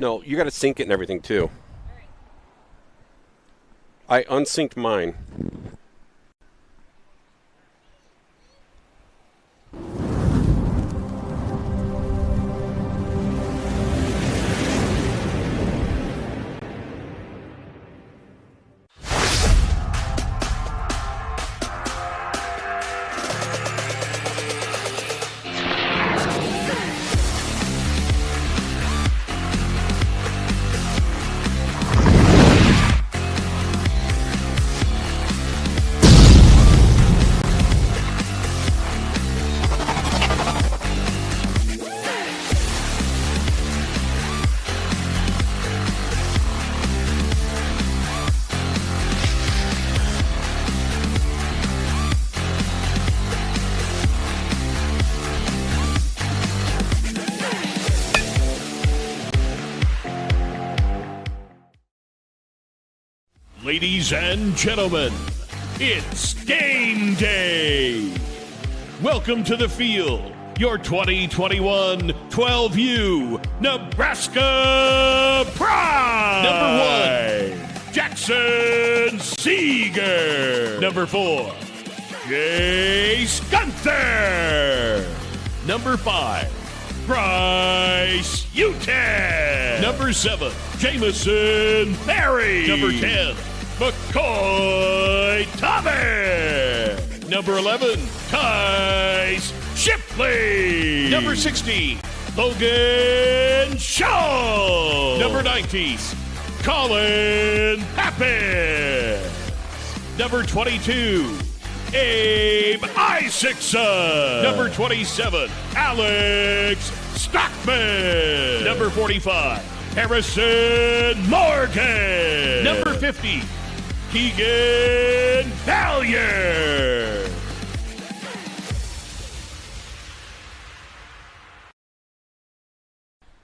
No, you got to sync it and everything too. I unsynced mine. Ladies and gentlemen, it's game day. Welcome to the field, your 2021 12U Nebraska Pride. Number 1, Jackson Seeger. Number 4, Jace Gunther. Number 5, Bryce Uten. Number 7, Jamison Berry. Number 10, McCoy Thomas. Number 11, Tice Shipley. Number 16, Logan Shaw. Number 19, Colin Pappas. Number 22, Abe Isaacson. Number 27, Alex Stockman. Number 45, Harrison Morgan. Number 50, Keegan Valier.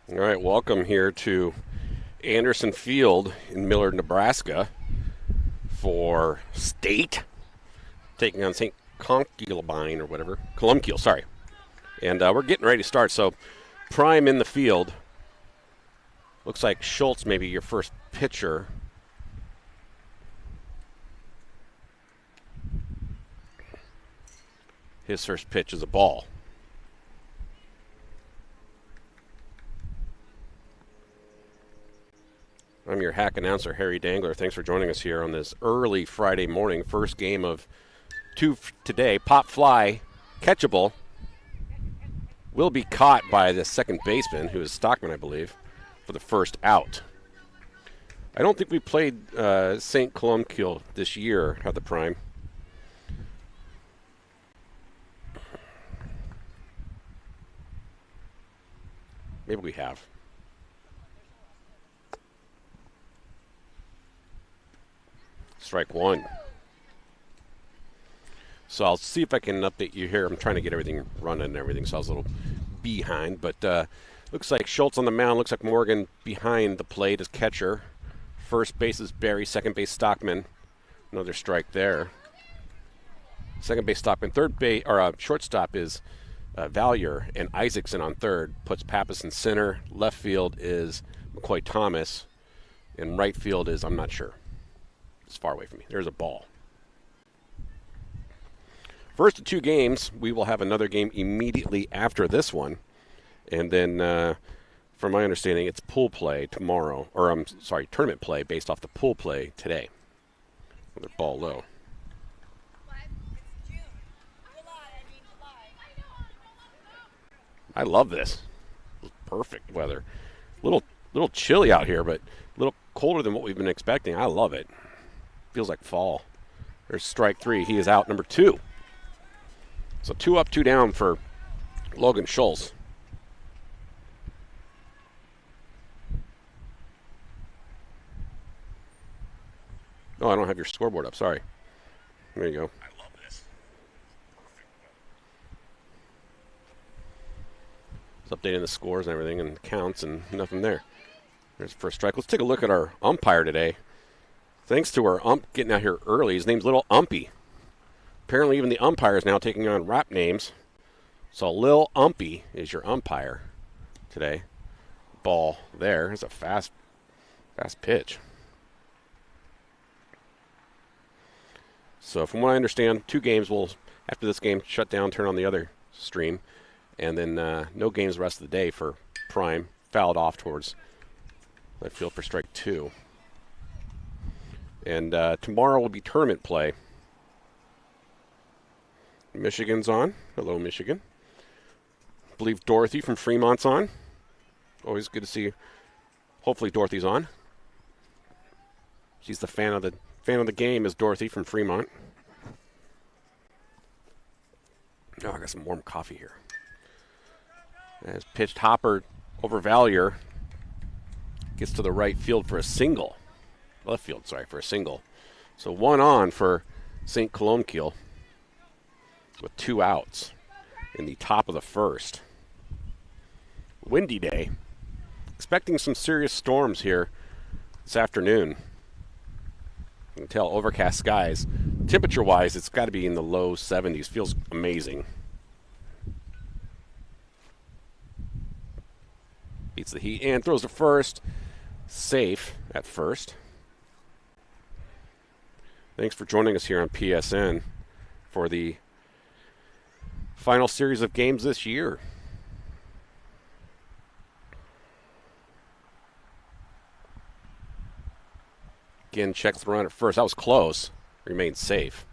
All right, welcome here to Anderson Field in Millard, Nebraska for State, taking on St. Columbkille or whatever. Columbkille, sorry. And we're getting ready to start. So Prime in the field. Looks like Schultz may be your first pitcher. His first pitch is a ball. I'm your hack announcer, Harry Dangler. Thanks for joining us here on this early Friday morning. First game of 2 today. Pop fly, catchable. Will be caught by the second baseman, who is Stockman, I believe, for the first out. I don't think we played St. Columbkille this year at the Prime. Maybe we have. Strike one. So I'll see if I can update you here. I'm trying to get everything running and everything, so I was a little behind. But looks like Schultz on the mound. Looks like Morgan behind the plate as catcher. First base is Berry. Second base Stockman. Another strike there. Second base Stockman. Third base or shortstop is Valier, and Isaacson on third. Puts Pappas in center. Left field is McCoy Thomas, and right field is I'm not sure. It's far away from me. There's a ball. First of 2 games, we will have another game immediately after this one. And then, from my understanding, it's pool play tomorrow. Or, I'm sorry, tournament play based off the pool play today. Another ball low. I love this. Perfect weather. Little chilly out here, but a little colder than what we've been expecting. I love it. Feels like fall. There's strike 3. He is out, number 2. So 2 up, 2 down for Logan Schultz. Oh, I don't have your scoreboard up. Sorry. There you go. I love this. It's updating the scores and everything and counts and nothing there. There's the first strike. Let's take a look at our umpire today. Thanks to our ump getting out here early. His name's Little Umpy. Apparently even the umpire is now taking on rap names. So Lil Umpy is your umpire today. ball there. It's a fast pitch. So from what I understand, 2 games will, after this game, shut down, turn on the other stream, and then no games the rest of the day for Prime. Fouled off towards left field for strike 2. And tomorrow will be tournament play. Michigan's on. Hello, Michigan. I believe Dorothy from Fremont's on. Always good to see you. Hopefully Dorothy's on. She's the fan of the game is Dorothy from Fremont. Oh, I got some warm coffee here. As pitched Hopper over Valier. Gets to the right field for a single. Left field, sorry, for a single. So 1 on for St. Columbkille with 2 outs in the top of the first. Windy day. Expecting some serious storms here this afternoon. You can tell overcast skies. Temperature-wise, it's got to be in the low 70s. Feels amazing. Beats the heat and throws to first. Safe at first. Thanks for joining us here on PSN for the final series of games this year. Again, checks the run at first. That was close. Remains safe.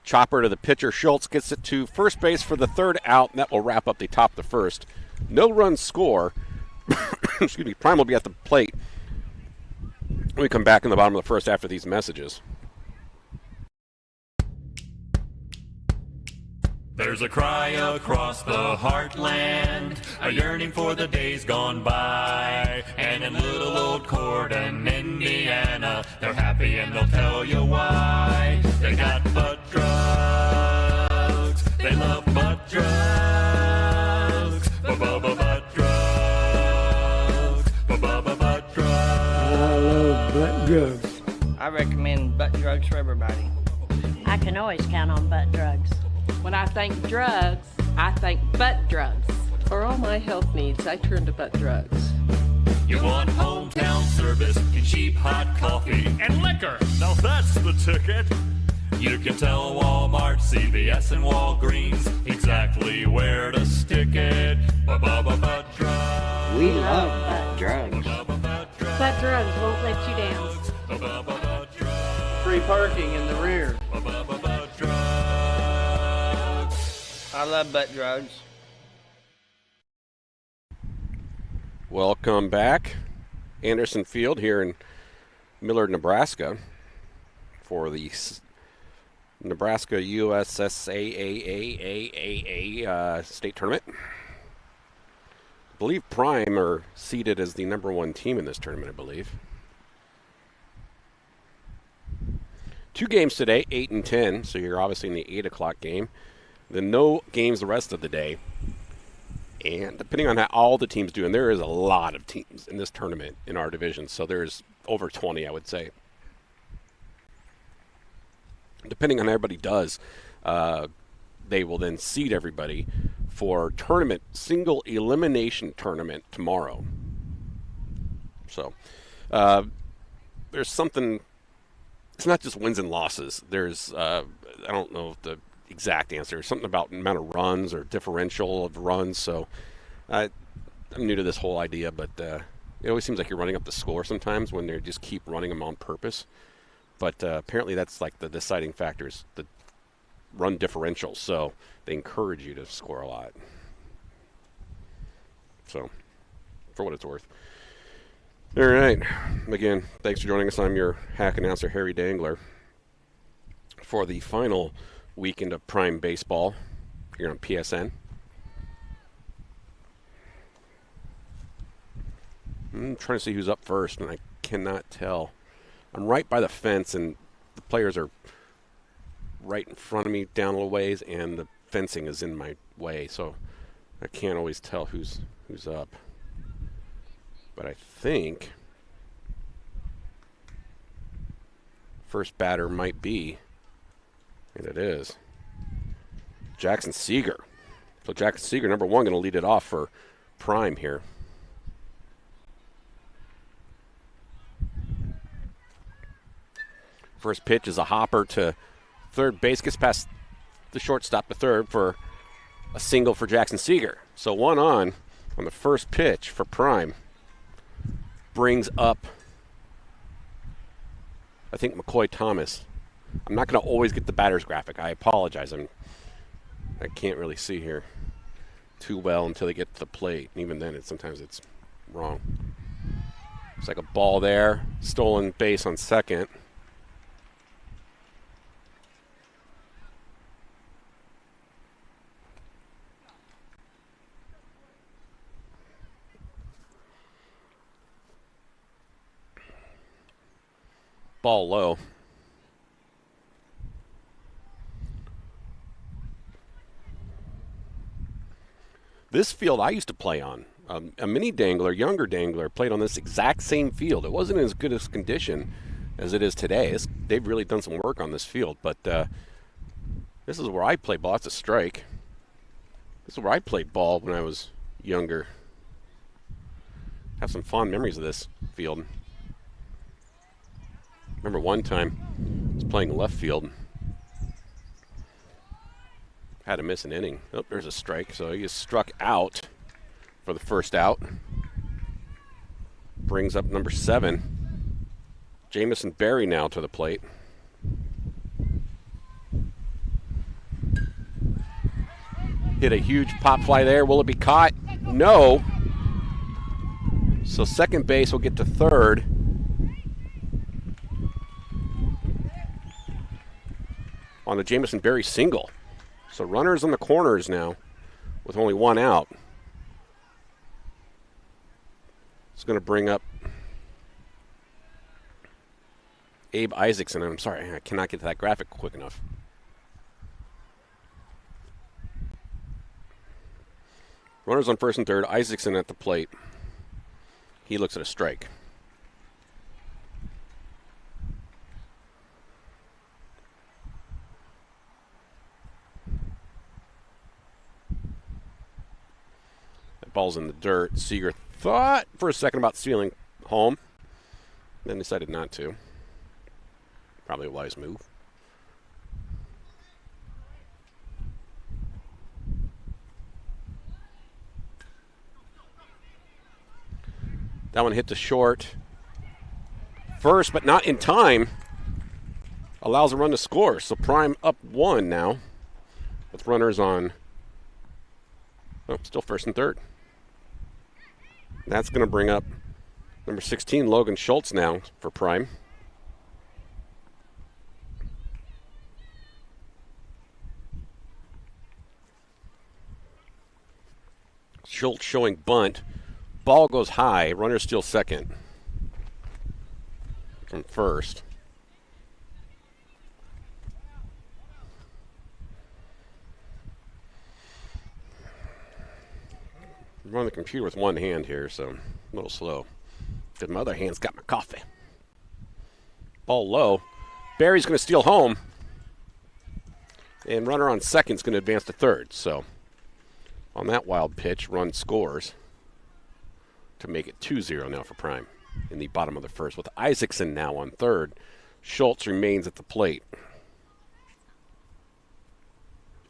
Chopper to the pitcher. Schultz gets it to first base for the 3rd out, and that will wrap up the top of the first. No run score. Excuse me. Prime will be at the plate when we come back in the bottom of the first after these messages. There's a cry across the heartland, a yearning for the days gone by. And in little old Corden, Indiana, they're happy and they'll tell you why. They got butt drugs, they love butt drugs, butt drugs, butt drugs. I love butt drugs. I recommend butt drugs for everybody. I can always count on butt drugs. When I think drugs, I think butt drugs. For all my health needs, I turn to butt drugs. You want hometown service and cheap hot coffee And liquor. Now that's the ticket. You can tell Walmart, CVS, and Walgreens exactly where to stick it. Butt drugs. We love butt drugs. Butt drugs won't let you down. Free parking in the rear. I love butt drugs. Welcome back. Anderson Field here in Millard, Nebraska for the Nebraska USSAAAAA state tournament. I believe Prime are seeded as the #1 team in this tournament, I believe. 2 games today, 8 and 10, so you're obviously in the 8 o'clock game. Then no games the rest of the day. And depending on how all the teams do, and there is a lot of teams in this tournament in our division, so there's over 20, I would say. Depending on how everybody does, they will then seed everybody for tournament, single elimination tournament tomorrow. So there's something, it's not just wins and losses. There's, I don't know if the exact answer, something about amount of runs or differential of runs. So I'm new to this whole idea, but it always seems like you're running up the score sometimes when they just keep running them on purpose. But apparently that's like the deciding factors, the run differential. So they encourage you to score a lot. So for what it's worth. All right. Again, thanks for joining us. I'm your hack announcer, Harry Dangler, for the final weekend of Prime Baseball here on PSN. I'm trying to see who's up first, and I cannot tell. I'm right by the fence, and the players are right in front of me down a little ways, and the fencing is in my way, so I can't always tell who's up. But I think first batter might be, and it is, Jackson Seeger. So Jackson Seeger, number 1, going to lead it off for Prime here. First pitch is a hopper to third base, gets past the shortstop to third for a single for Jackson Seeger. So 1 on the first pitch for Prime. Brings up, I think, McCoy Thomas. I'm not going to always get the batter's graphic. I apologize. I can't really see here too well until they get to the plate. And even then, sometimes it's wrong. It's like a ball there. Stolen base on second. Ball low. This field I used to play on. A mini dangler, younger dangler, played on this exact same field. It wasn't in as good a condition as it is today. They've really done some work on this field, but this is where I played ball. That's a strike. This is where I played ball when I was younger. Have some fond memories of this field. Remember one time I was playing left field. Had to miss an inning. Oh, there's a strike. So he is struck out for the first out. Brings up number 7. Jamison Berry now to the plate. Hit a huge pop fly there. Will it be caught? No. So second base will get to third. On a Jamison Berry single. So runners on the corners now with only 1 out. It's going to bring up Abe Isaacson. I'm sorry, I cannot get to that graphic quick enough. Runners on first and third. Isaacson at the plate. He looks at a strike. Ball's in the dirt. Seeger thought for a second about stealing home, then decided not to. Probably a wise move. That one hit to short. First, but not in time. Allows a run to score. So Prime up 1 now with runners on, still first and third. That's going to bring up number 16, Logan Schultz now for Prime. Schultz showing bunt. Ball goes high. Runner steals second from first. I'm on the computer with one hand here, so I'm a little slow. Because my other hand's got my coffee. Ball low. Barry's going to steal home. And runner on second's going to advance to third. So on that wild pitch, run scores to make it 2-0 now for Prime in the bottom of the first. With Isaacson now on third. Schultz remains at the plate.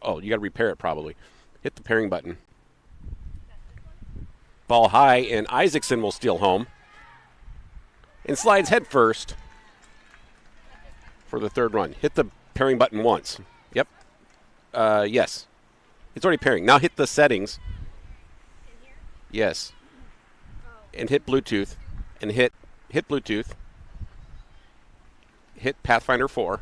Oh, you got to repair it probably. Hit the pairing button. Ball high, and Isaacson will steal home. And slides head first for the third run. Hit the pairing button once. Yep. Yes. It's already pairing. Now hit the settings. Yes. And hit Bluetooth. And hit Bluetooth. Hit Pathfinder 4.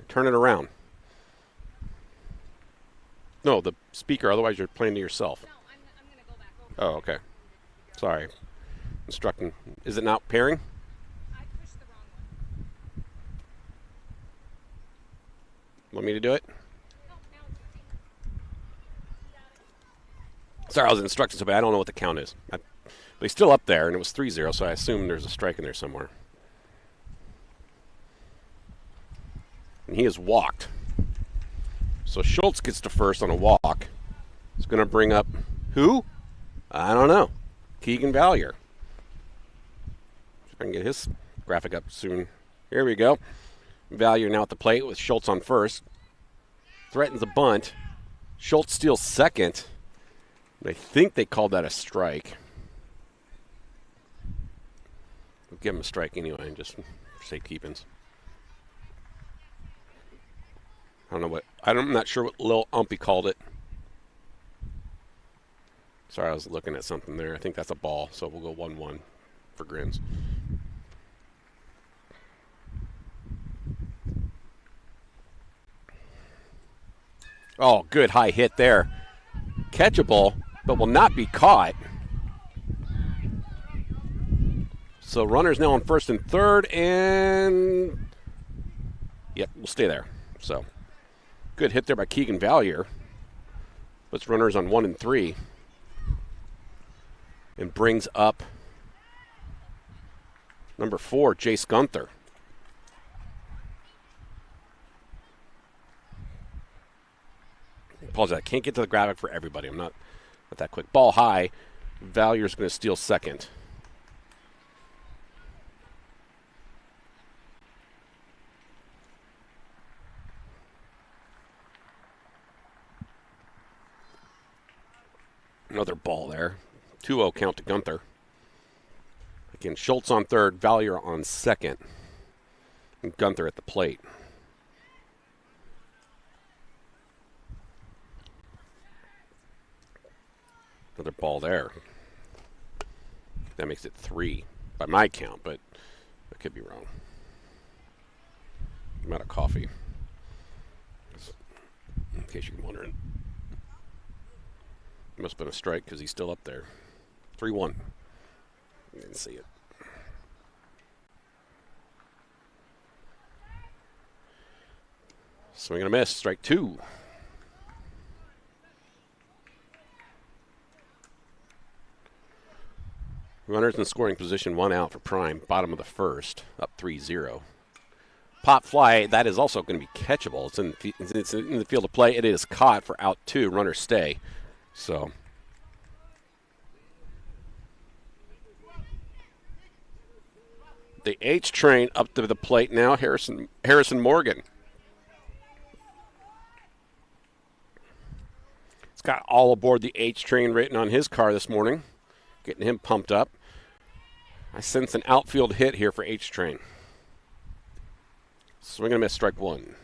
Turn it around. No, the speaker, otherwise you're playing to yourself. No, I'm going to go back over. Oh, okay. Sorry. Instructing. Is it not pairing? I pushed the wrong one. Want me to do it? Oh, now it's working. Sorry, I was instructing somebody. I don't know what the count is. But he's still up there, and it was 3-0, so I assume there's a strike in there somewhere. And he has walked. So Schultz gets to first on a walk. It's going to bring up who? I don't know. Keegan Valier. See if I can get his graphic up soon. Here we go. Valier now at the plate with Schultz on first. Threatens a bunt. Schultz steals second. I think they called that a strike. We'll give him a strike anyway, just for safekeepings. I'm not sure what Lil Umpy called it. Sorry, I was looking at something there. I think that's a ball, so we'll go 1-1 for grins. Oh, good high hit there. Catchable, but will not be caught. So runners now on first and third, and yep, we'll stay there. So good hit there by Keegan Valier. Puts runners on 1 and 3. And brings up number 4, Jace Gunther. Apologize, I can't get to the graphic for everybody. I'm not that quick. Ball high. Valier's going to steal second. Another ball there. 2-0 count to Gunther. Again, Schultz on third, Valier on second, and Gunther at the plate. Another ball there. That makes it 3 by my count, but I could be wrong. I'm out of coffee, in case you're wondering. Must have been a strike because he's still up there. 3-1. Didn't see it. Swing and a miss. Strike 2. Runners in scoring position, 1 out for Prime. Bottom of the first. Up 3-0. Pop fly. That is also going to be catchable. It's in the field of play. It is caught for out 2. Runners stay. So the H train up to the plate now. Harrison Morgan. It's got all aboard the H train written on his car this morning, getting him pumped up. I sense an outfield hit here for H train. Swing and a miss, strike 1.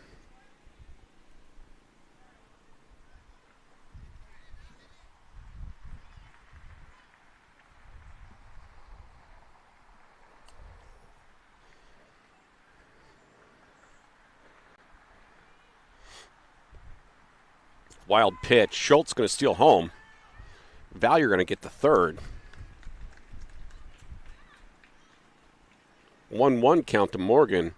Wild pitch. Schultz going to steal home. Valier going to get the third. 1-1 count to Morgan.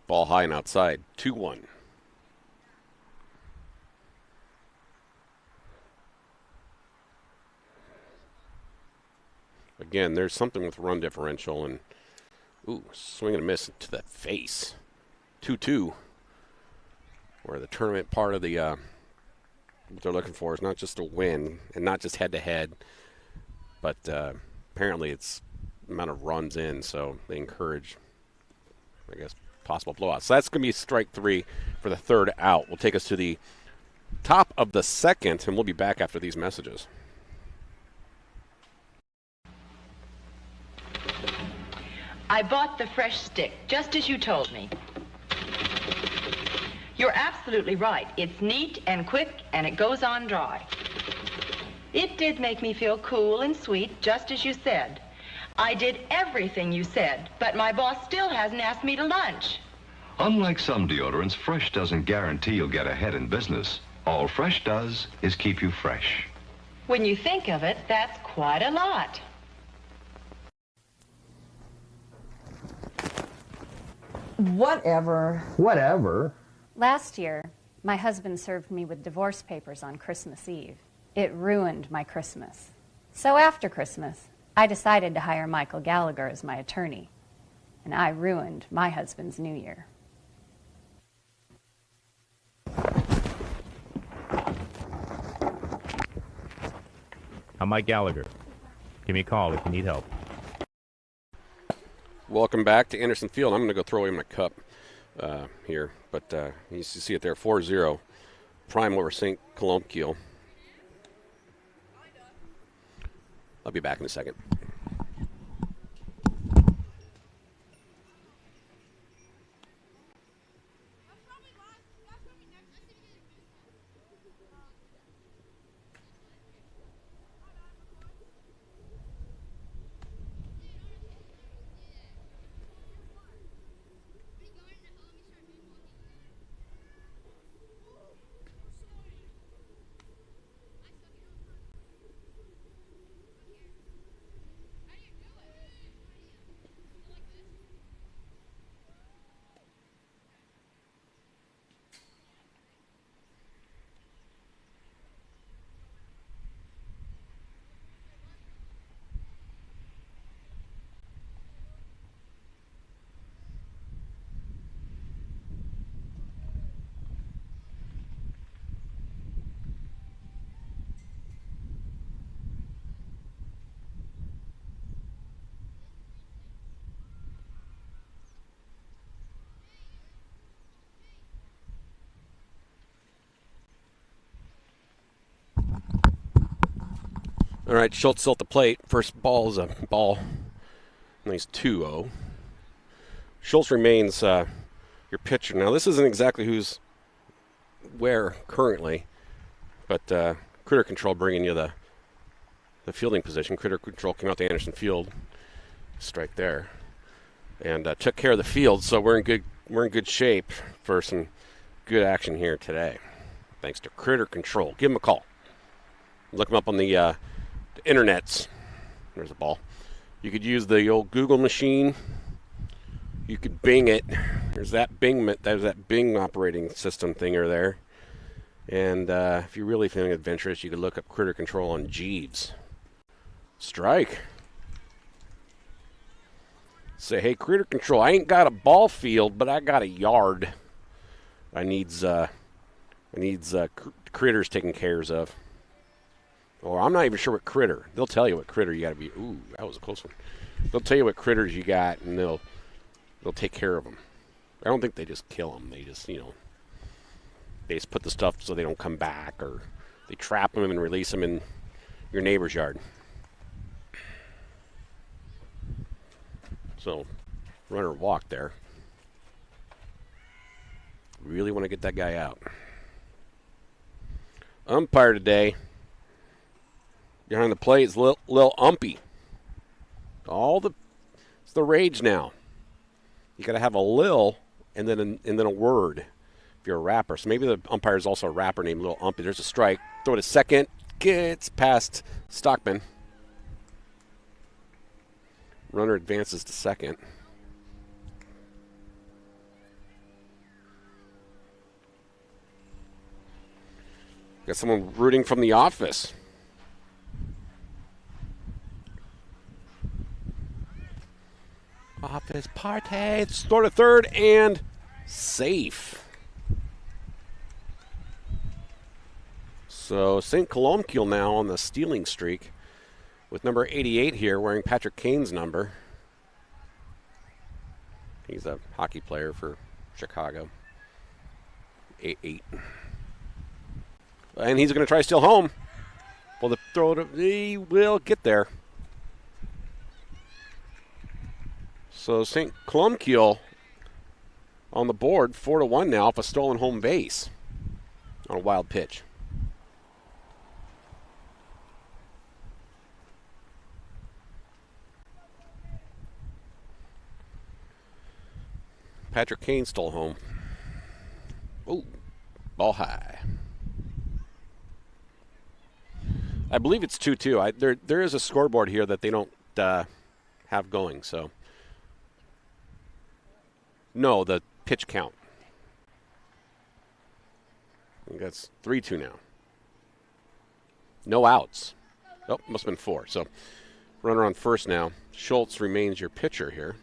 Ball high and outside. 2-1. Again, there's something with run differential and swing and a miss to the face. 2-2. Where the tournament part of the what they're looking for is not just a win and not just head-to-head, but apparently it's the amount of runs in, so they encourage, I guess, possible blowouts. So that's going to be strike 3 for the third out. Will take us to the top of the second, and we'll be back after these messages. I bought the fresh stick, just as you told me. You're absolutely right. It's neat and quick, and it goes on dry. It did make me feel cool and sweet, just as you said. I did everything you said, but my boss still hasn't asked me to lunch. Unlike some deodorants, Fresh doesn't guarantee you'll get ahead in business. All Fresh does is keep you fresh. When you think of it, that's quite a lot. Whatever. Last year, my husband served me with divorce papers on Christmas Eve. It ruined my Christmas. So after Christmas, I decided to hire Michael Gallagher as my attorney. And I ruined my husband's New Year. I'm Mike Gallagher. Give me a call if you need help. Welcome back to Anderson Field. I'm going to go throw away my cup here, but you see it there, 4-0. Prime over St. Columbkille. I'll be back in a second. All right, Schultz at the plate. First ball is a ball. Nice 2-0. Schultz remains your pitcher. Now, this isn't exactly who's where currently, but Critter Control bringing you the fielding position. Critter Control came out to Anderson Field, strike there, and took care of the field. So we're in good shape for some good action here today, thanks to Critter Control. Give them a call. Look them up on the internets. There's a ball. You could use the old Google machine. You could Bing it. There's that Bing operating system thinger there. And if you're really feeling adventurous, you could look up Critter Control on Jeeves. Strike. Say, hey, Critter Control, I ain't got a ball field, but I got a yard. I needs critters taken cares of. Or I'm not even sure what critter. They'll tell you what critter you got to be. Ooh, that was a close one. They'll tell you what critters you got, and they'll take care of them. I don't think they just kill them. They just, they just put the stuff so they don't come back, or they trap them and release them in your neighbor's yard. So, runner walked there. Really want to get that guy out. Umpire today. Behind the plate is Lil Umpy. It's the rage now. You got to have a Lil and then a word if you're a rapper. So maybe the umpire is also a rapper named Lil Umpy. There's a strike. Throw it a second. Gets past Stockman. Runner advances to second. Got someone rooting from the office. Office party. Throw to third and safe. So St. Columbkille now on the stealing streak with number 88 here wearing Patrick Kane's number. He's a hockey player for Chicago. 8-8. And he's going to try to steal home. Well, the throw to, he will get there. So St. Columbkille on the board, 4-1 now off a stolen home base on a wild pitch. Patrick Kane stole home. Ooh, ball high. I believe it's 2-2. There is a scoreboard here that they don't have going. So, no, the pitch count. I think that's 3-2 now. No outs. Oh, must have been 4. So, runner on first now. Schultz remains your pitcher here.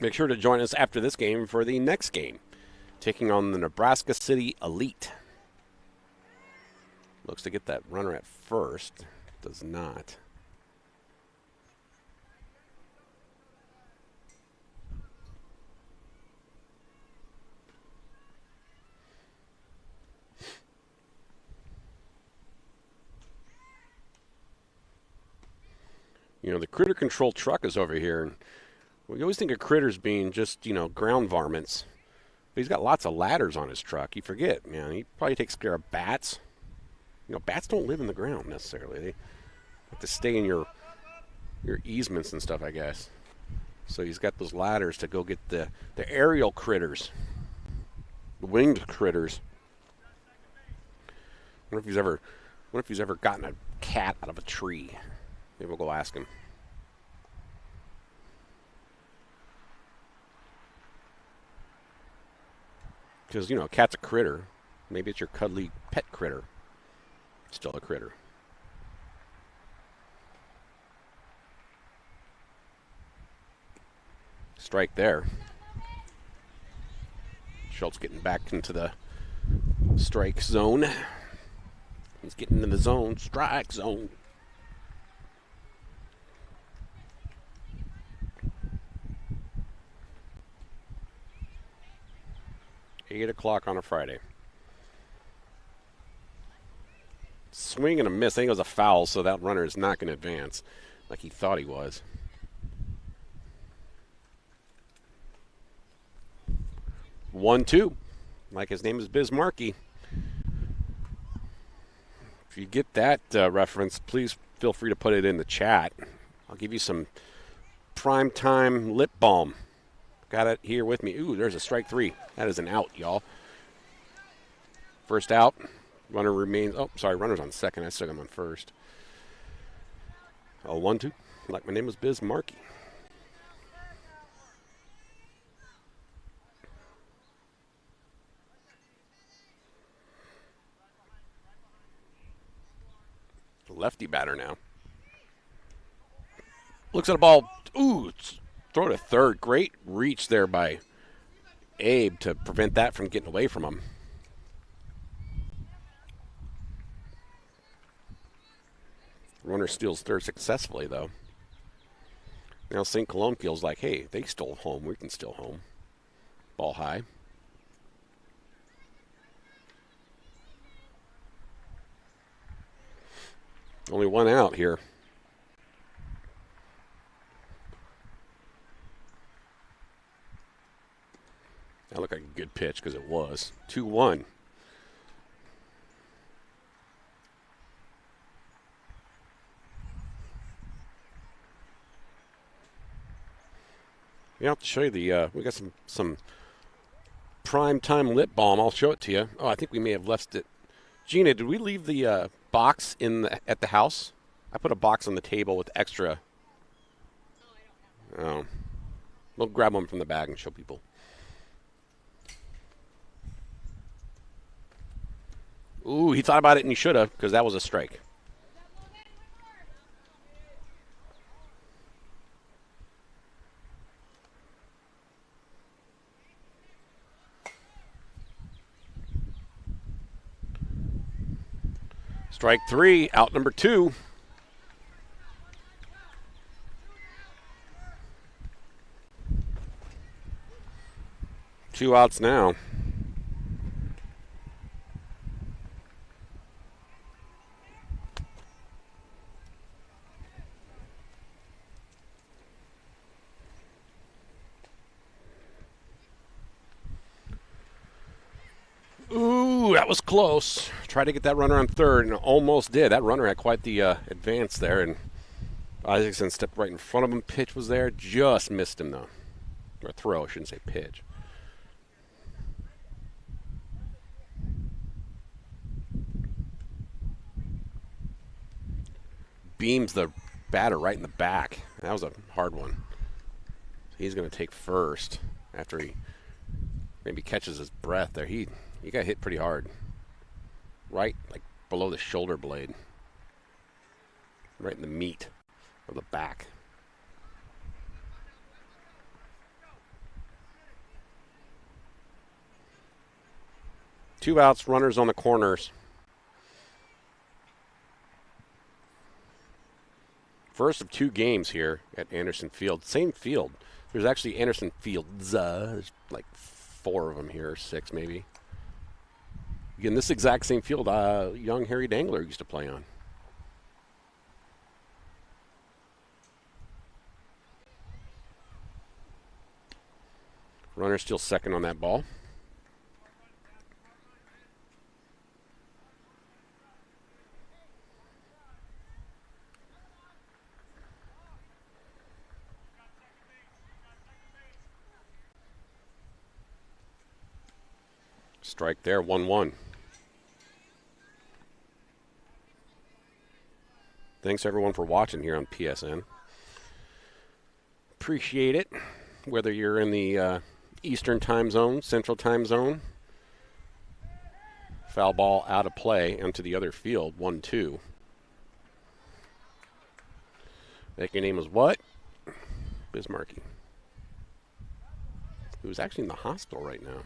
Make sure to join us after this game for the next game, taking on the Nebraska City Elite. Looks to get that runner at first. Does not. You know, the critter control truck is over here, and we always think of critters being just, ground varmints. But he's got lots of ladders on his truck. You forget, man. He probably takes care of bats. Bats don't live in the ground necessarily. They have to stay in your easements and stuff, I guess. So he's got those ladders to go get the aerial critters, the winged critters. What if he's ever gotten a cat out of a tree? Maybe we'll go ask him. Because, a cat's a critter. Maybe it's your cuddly pet critter. Still a critter. Strike there. Schultz getting back into the strike zone. He's getting in the zone. Strike zone. $8 o'clock on a Friday. Swing and a miss. I think it was a foul, so that runner is not going to advance like he thought he was. 1-2. Like his name is Bismarcky. If you get that reference, please feel free to put it in the chat. I'll give you some primetime lip balm. Got it here with me. Ooh, there's a strike 3. That is an out, y'all. First out. Runner remains. Oh, sorry, runner's on second. I stuck him on first. 1-2. Like my name was Bismarcky. Lefty batter now. Looks at a ball. Ooh, throw to third. Great reach there by Abe to prevent that from getting away from him. Runner steals third successfully, though. Now St. Columbkille's like, hey, they stole home. We can steal home. Ball high. Only one out here. That looked like a good pitch because it was. 2-1. Yeah, I'll show you the, we got some prime time lip balm. I'll show it to you. Oh, I think we may have left it. Gina, did we leave the box at the house? I put a box on the table with extra. Oh. We'll grab one from the bag and show people. Ooh, he thought about it and he should have, because that was a strike. Strike 3, out number 2. Two outs now. Ooh, that was close. Tried to get that runner on third and almost did. That runner had quite the advance there, and Isaacson stepped right in front of him. Pitch was there. Just missed him, though. Or throw, I shouldn't say pitch. beams the batter right in the back. That was a hard one. He's going to take first after he maybe catches his breath there. He got hit pretty hard. Right, like below the shoulder blade. Right in the meat of the back. Two outs, runners on the corners. First of two games here at Anderson Field. Same field. There's actually Anderson Fields. There's like 4 of them here, 6 maybe. Again, this exact same field young Harry Dangler used to play on. Runner still second on that ball. Strike there, 1-1. Thanks everyone for watching here on PSN. Appreciate it. Whether you're in the Eastern time zone, Central time zone. Foul ball out of play onto the other field, 1-2. I think your name was what? Bismarcky. Who's actually in the hospital right now.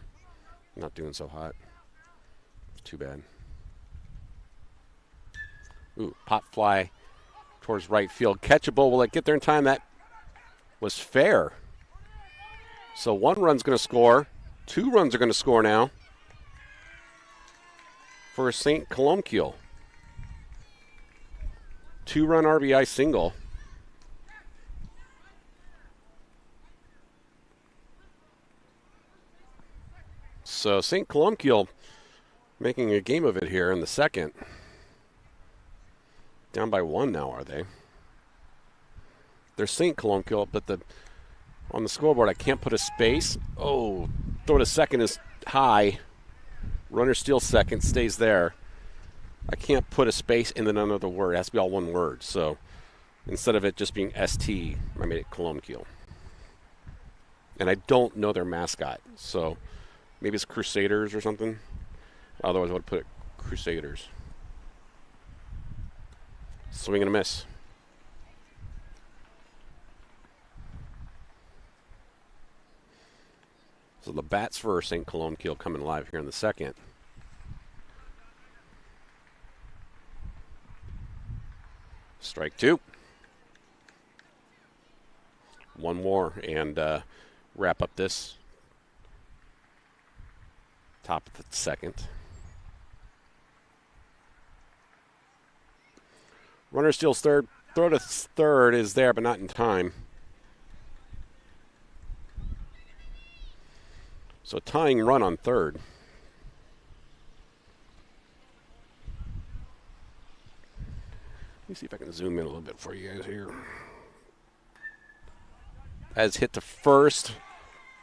Not doing so hot. Too bad. Ooh, pop fly towards right field. Catchable. Will it get there in time? That was fair. So 1 run's going to score. 2 runs are going to score now for St. Columbkille. 2-run RBI single. So St. Columbkille making a game of it here in the second. Down by 1 now, are they? They're St. Columbkille, but on the scoreboard I can't put a space. Oh, throw to second is high. Runner steals second, stays there. I can't put a space in another word. It has to be all one word. So instead of it just being ST, I made it Columbkille. And I don't know their mascot, so maybe it's Crusaders or something. Otherwise I would put it Crusaders. Swing and a miss. So the bats for St. Columbkille coming live here in the second. Strike 2. 1 more and wrap up this top of the second. Runner steals third. Throw to third is there, but not in time. So tying run on third. Let me see if I can zoom in a little bit for you guys here. As hit to first,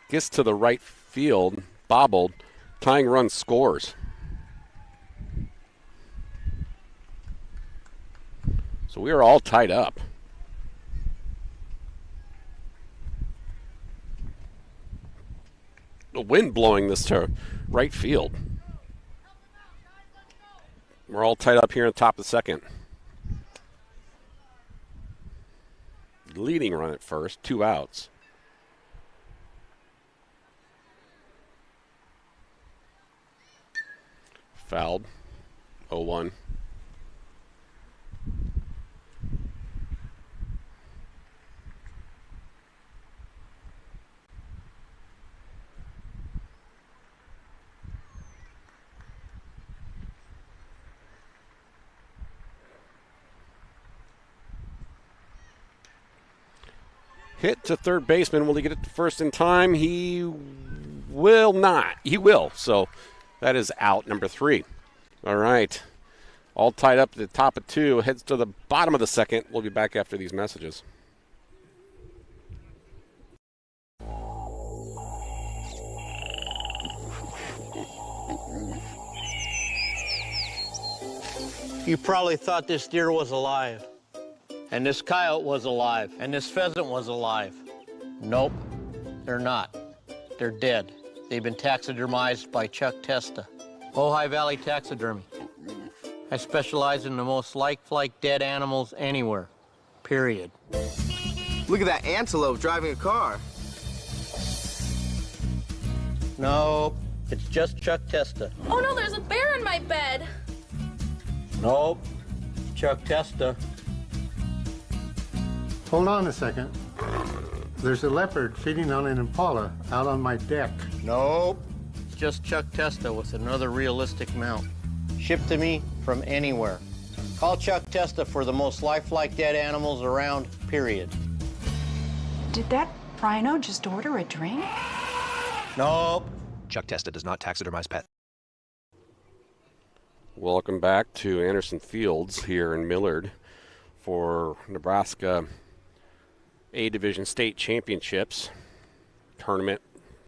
gets to the right field, bobbled. Tying run scores. So we are all tied up. The wind blowing this to right field. We're all tied up here in the top of the second. Leading run at first, 2 outs. Fouled. 0-1. Hit to third baseman. Will he get it to first in time? He will not. He will. So that is out number 3. All right. All tied up at the top of 2. Heads to the bottom of the second. We'll be back after these messages. You probably thought this deer was alive. And this coyote was alive. And this pheasant was alive. Nope, they're not. They're dead. They've been taxidermized by Chuck Testa. Ojai Valley Taxidermy. I specialize in the most lifelike dead animals anywhere. Period. Look at that antelope driving a car. Nope, it's just Chuck Testa. Oh no, there's a bear in my bed. Nope, Chuck Testa. Hold on a second. There's a leopard feeding on an impala out on my deck. Nope, it's just Chuck Testa with another realistic mount. Shipped to me from anywhere. Call Chuck Testa for the most lifelike dead animals around, period. Did that rhino just order a drink? Nope. Chuck Testa does not taxidermize pets. Welcome back to Anderson Fields here in Millard for Nebraska A Division State Championships tournament,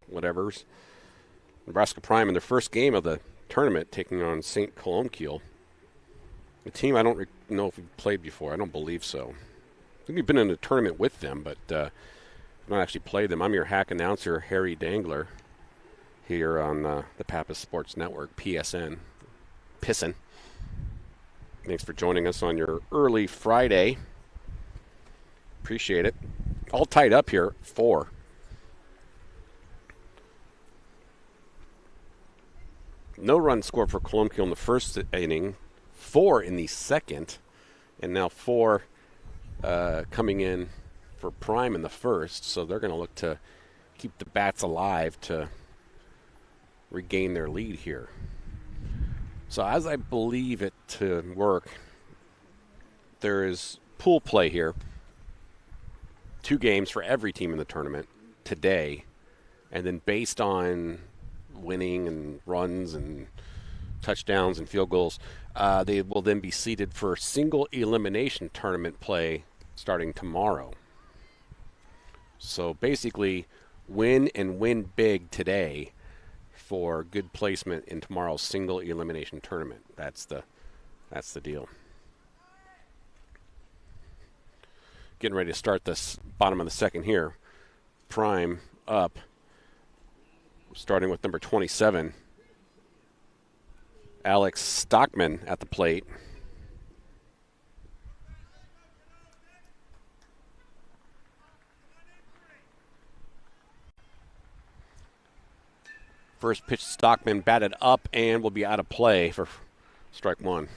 whatever's. Nebraska Prime in their first game of the tournament taking on St. Columbkille. A team I don't know if we've played before. I don't believe so. I think we've been in a tournament with them, but we've not actually played them. I'm your hack announcer, Harry Dangler, here on the Pappas Sports Network, PSN. Pissin'. Thanks for joining us on your early Friday. Appreciate it. All tied up here, 4. No run scored for Columbkille in the first inning, 4 in the second, and now 4 coming in for Prime in the first. So they're going to look to keep the bats alive to regain their lead here. So as I believe it to work, there is pool play here. 2 games for every team in the tournament today. And then based on winning and runs and touchdowns and field goals, they will then be seeded for single elimination tournament play starting tomorrow. So basically, win and win big today for good placement in tomorrow's single elimination tournament. That's the deal. Getting ready to start this bottom of the second here. Prime up, starting with number 27, Alex Stockman at the plate. First pitch, Stockman batted up and will be out of play for strike 1.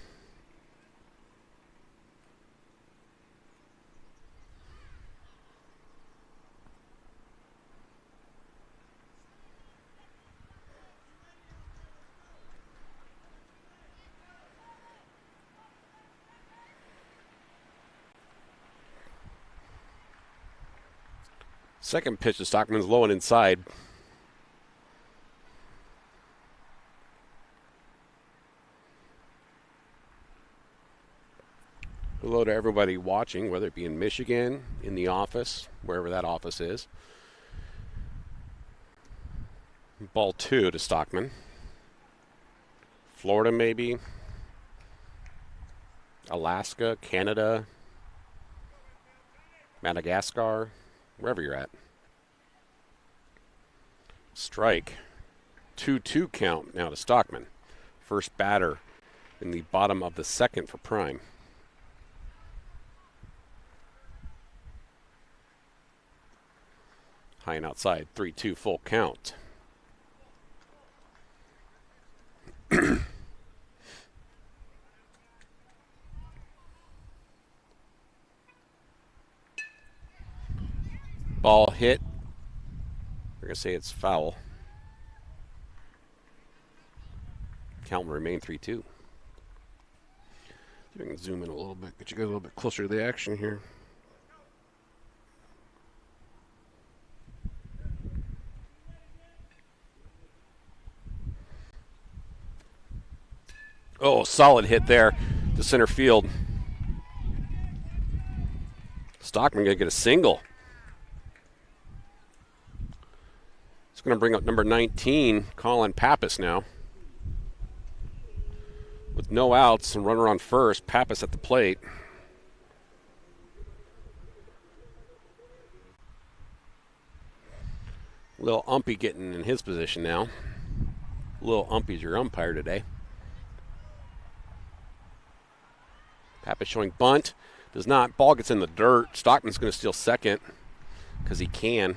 Second pitch to Stockman's low and inside. Hello to everybody watching, whether it be in Michigan, in the office, wherever that office is. Ball 2 to Stockman. Florida maybe. Alaska, Canada, Madagascar, wherever you're at. Strike. 2-2 count now to Stockman. First batter in the bottom of the second for Prime. High and outside, 3-2 full count. Ball hit. We're going to say it's foul. Count will remain 3-2. See if I can zoom in a little bit, get you guys a little bit closer to the action here. Oh, solid hit there to center field. Stockman going to get a single. It's going to bring up number 19, Colin Pappas now. With no outs and runner on first, Pappas at the plate. Little Umpy getting in his position now. Little Umpy's your umpire today. Pappas showing bunt. Does not. Ball gets in the dirt. Stockman's going to steal second because he can.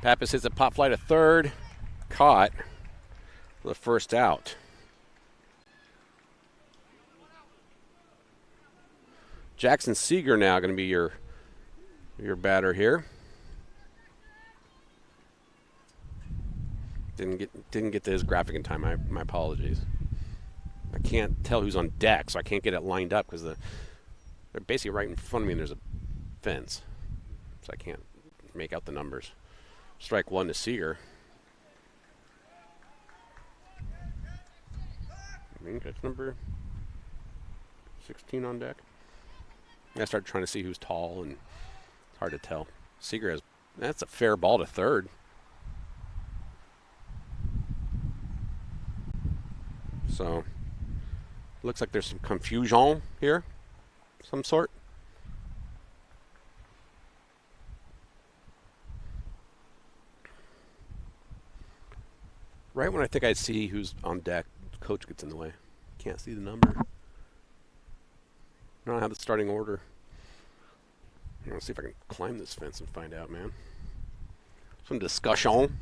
Pappas hits a pop fly to third. Caught for the first out. Jackson Seeger now going to be your batter here. Didn't get to his graphic in time. My apologies. I can't tell who's on deck, so I can't get it lined up because they're basically right in front of me and there's a fence. So I can't make out the numbers. Strike one to Seeger. I think that's number 16 on deck. I started trying to see who's tall, and it's hard to tell. Seeger has, that's a fair ball to third. So, looks like there's some confusion here, some sort. Right when I think I see who's on deck, coach gets in the way. Can't see the number. I don't have the starting order. I'm going to see if I can climb this fence and find out, man. Some discussion.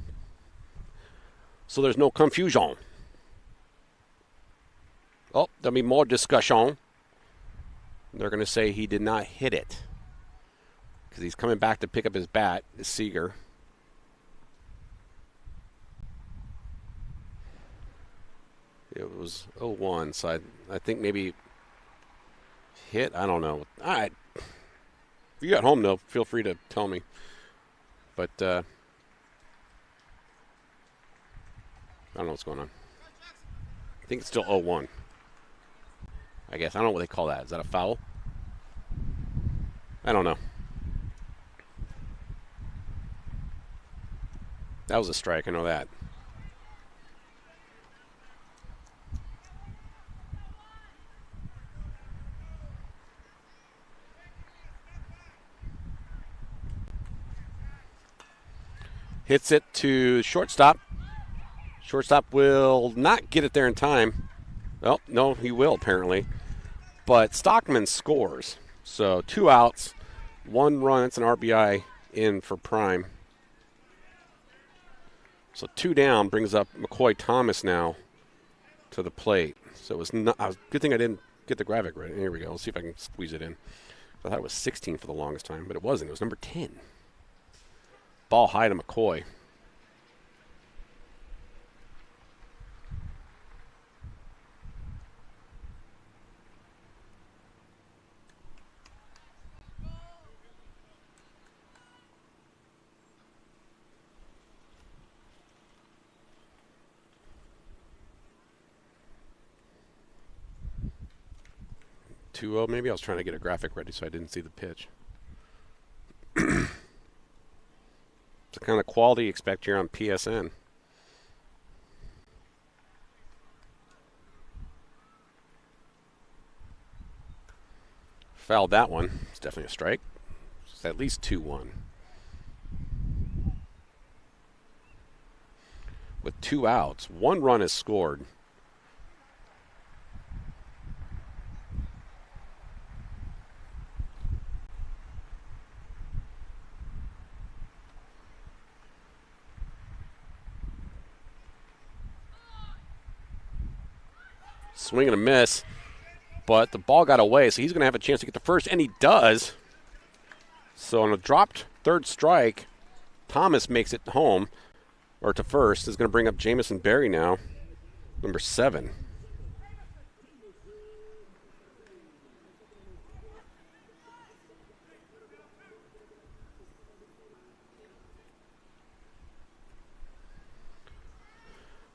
So there's no confusion. Oh, there'll be more discussion. They're going to say he did not hit it. Because he's coming back to pick up his bat, is Seeger. It was 0-1, so I think maybe hit. I don't know. All right. If you got home, though, feel free to tell me. But I don't know what's going on. I think it's still 0-1. I guess. I don't know what they call that. Is that a foul? I don't know. That was a strike. I know that. Hits it to shortstop. Shortstop will not get it there in time. Well, no, he will apparently. But Stockman scores. So 2 outs, 1 run. It's an RBI in for Prime. So 2 down brings up McCoy Thomas now to the plate. So it was not, good thing I didn't get the graphic right. Here we go. Let's see if I can squeeze it in. I thought it was 16 for the longest time, but it wasn't. It was number 10. Ball high to McCoy. Maybe I was trying to get a graphic ready so I didn't see the pitch. It's the kind of quality you expect here on PSN. Fouled that one. It's definitely a strike. It's at least 2-1. With 2 outs, 1 run is scored. Swing and a miss, but the ball got away, so he's going to have a chance to get the first, and he does. So on a dropped third strike, Thomas makes it home, or to first. Is going to bring up Jamison Berry now, number 7.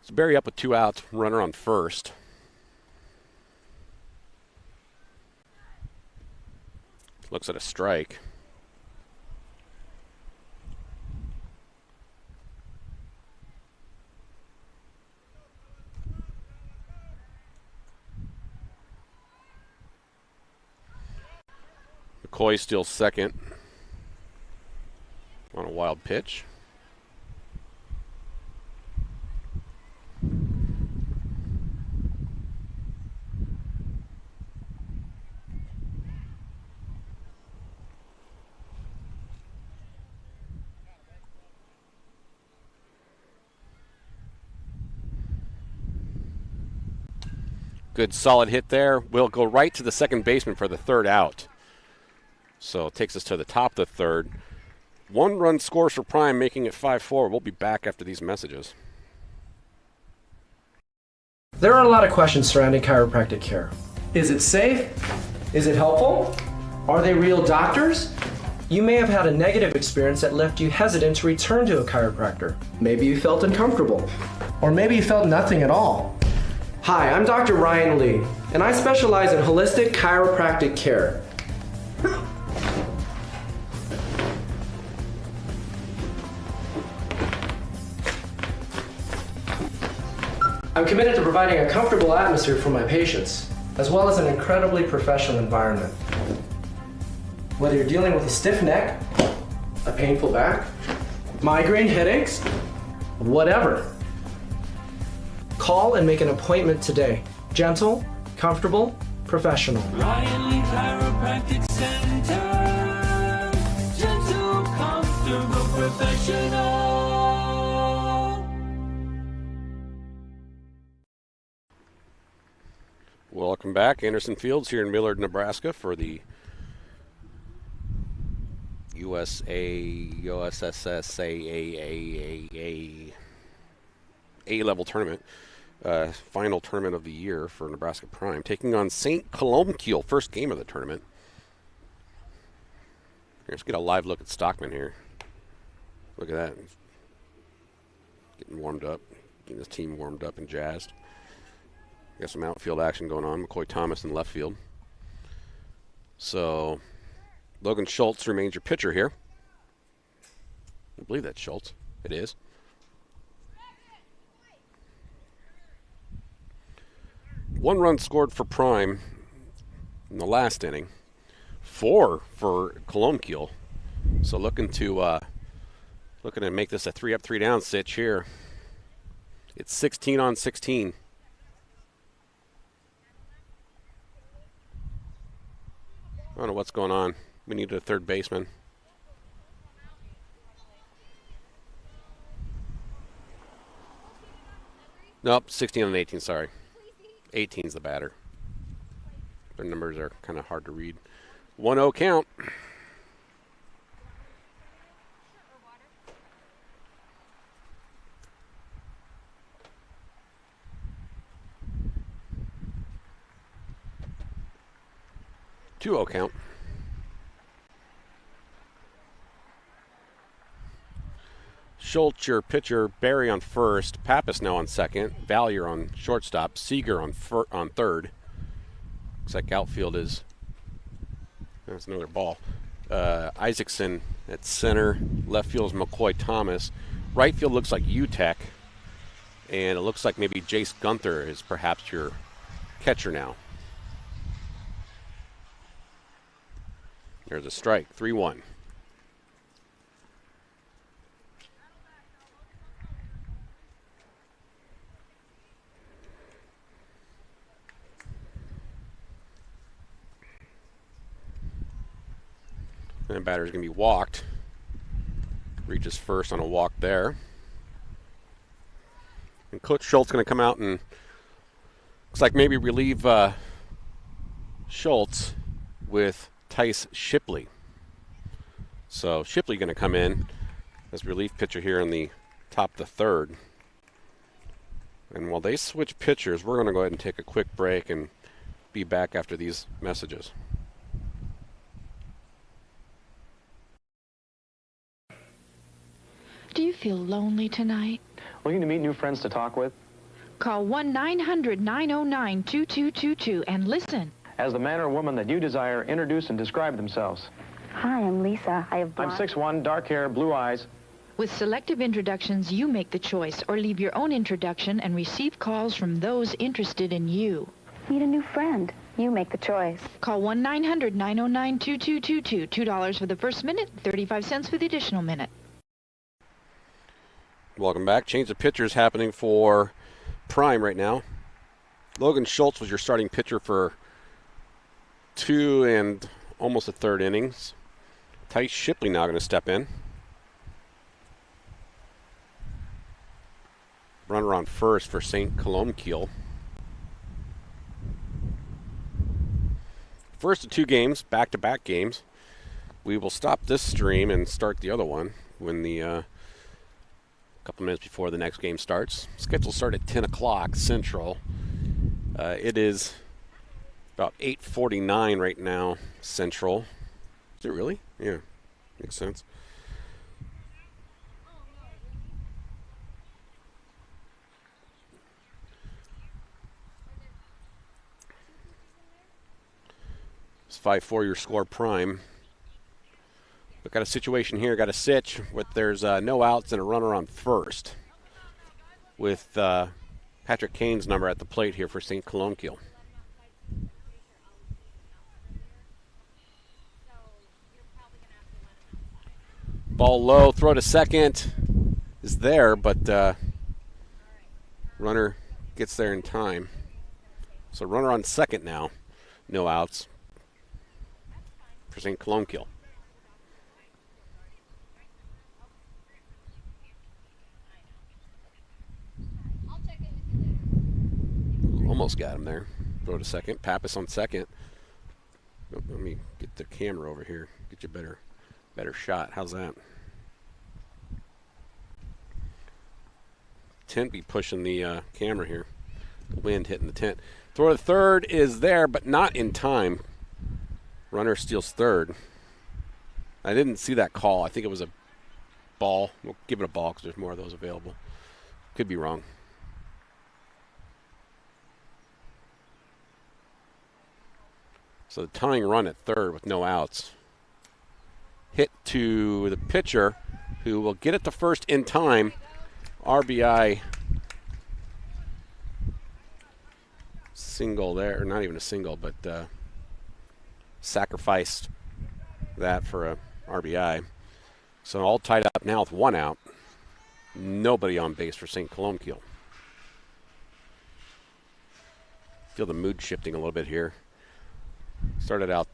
So Berry up with 2 outs, runner on first. Looks at a strike. McCoy still second on a wild pitch. Good solid hit there. We'll go right to the second baseman for the third out. So it takes us to the top of the third. 1 run scores for Prime, making it 5-4. We'll be back after these messages. There are a lot of questions surrounding chiropractic care. Is it safe? Is it helpful? Are they real doctors? You may have had a negative experience that left you hesitant to return to a chiropractor. Maybe you felt uncomfortable. Or maybe you felt nothing at all. Hi, I'm Dr. Ryan Lee, and I specialize in holistic chiropractic care. I'm committed to providing a comfortable atmosphere for my patients, as well as an incredibly professional environment. Whether you're dealing with a stiff neck, a painful back, migraine headaches, whatever. Call and make an appointment today. Gentle, comfortable, professional. Ryan Lee Chiropractic Center. Gentle, comfortable, professional. Welcome back. Anderson Fields here in Millard, Nebraska for the USSSAA A-level tournament. Final tournament of the year for Nebraska Prime, taking on St. Columbkille, first game of the tournament. Let's get a live look at Stockman here. Look at that. Getting warmed up, getting his team warmed up and jazzed. Got some outfield action going on. McCoy Thomas in left field. So, Logan Schultz remains your pitcher here. I believe that's Schultz. It is. One run scored for Prime in the last inning. 4 for Columbkille. So looking to make this a 3-up, 3-down sitch here. It's 16 on 16. I don't know what's going on. We need a third baseman. Nope, 16 on 18, sorry. 18's the batter. Their numbers are kind of hard to read. 1-0 count. Two-0 count. Schultz, your pitcher. Barry on first. Pappas now on second. Valier on shortstop. Seeger on third. Looks like outfield is... That's another ball. Isaacson at center. Left field is McCoy Thomas. Right field looks like UTEC. And it looks like maybe Jace Gunther is perhaps your catcher now. There's a strike, 3-1. And the batter's going to be walked. Reaches first on a walk there. And Coach Schultz going to come out and looks like maybe relieve Schultz with Tice Shipley. So Shipley going to come in as relief pitcher here in the top of the third. And while they switch pitchers, we're going to go ahead and take a quick break and be back after these messages. Do you feel lonely tonight? Looking to meet new friends to talk with? Call 1-900-909-2222 and listen. As the man or woman that you desire, introduce and describe themselves. Hi, I'm Lisa. I have I'm 6'1", dark hair, blue eyes. With selective introductions, you make the choice, or leave your own introduction and receive calls from those interested in you. Meet a new friend. You make the choice. Call 1-900-909-2222. $2 for the first minute, 35 cents for the additional minute. Welcome back. Change of pitchers happening for Prime right now. Logan Schultz was your starting pitcher for 2 and almost a third innings. Tice Shipley now going to step in. Runner on first for St. Columbkille. First of 2 games, back-to-back games. We will stop this stream and start the other one when the couple minutes before the next game starts. Schedule start at 10 o'clock Central. It is about 8:49 right now Central. Is it really? Yeah, makes sense. It's 5-4 your score, Prime. We've got a situation here, got a sitch with there's no outs and a runner on first with Patrick Kane's number at the plate here for St. Columbkille. Ball low, throw to second is there, but runner gets there in time. So runner on second now, no outs for St. Columbkille. Almost got him there. Throw to second. Pappas on second. Oh, let me get the camera over here. Get you a better shot. How's that? Tent be pushing the camera here. The wind hitting the tent. Throw to third is there, but not in time. Runner steals third. I didn't see that call. I think it was a ball. We'll give it a ball because there's more of those available. Could be wrong. So the tying run at third with no outs. Hit to the pitcher, who will get it to first in time. RBI single there, or not even a single, but sacrificed that for a RBI. So all tied up now with 1 out. Nobody on base for St. Columbkille. Feel the mood shifting a little bit here. Started out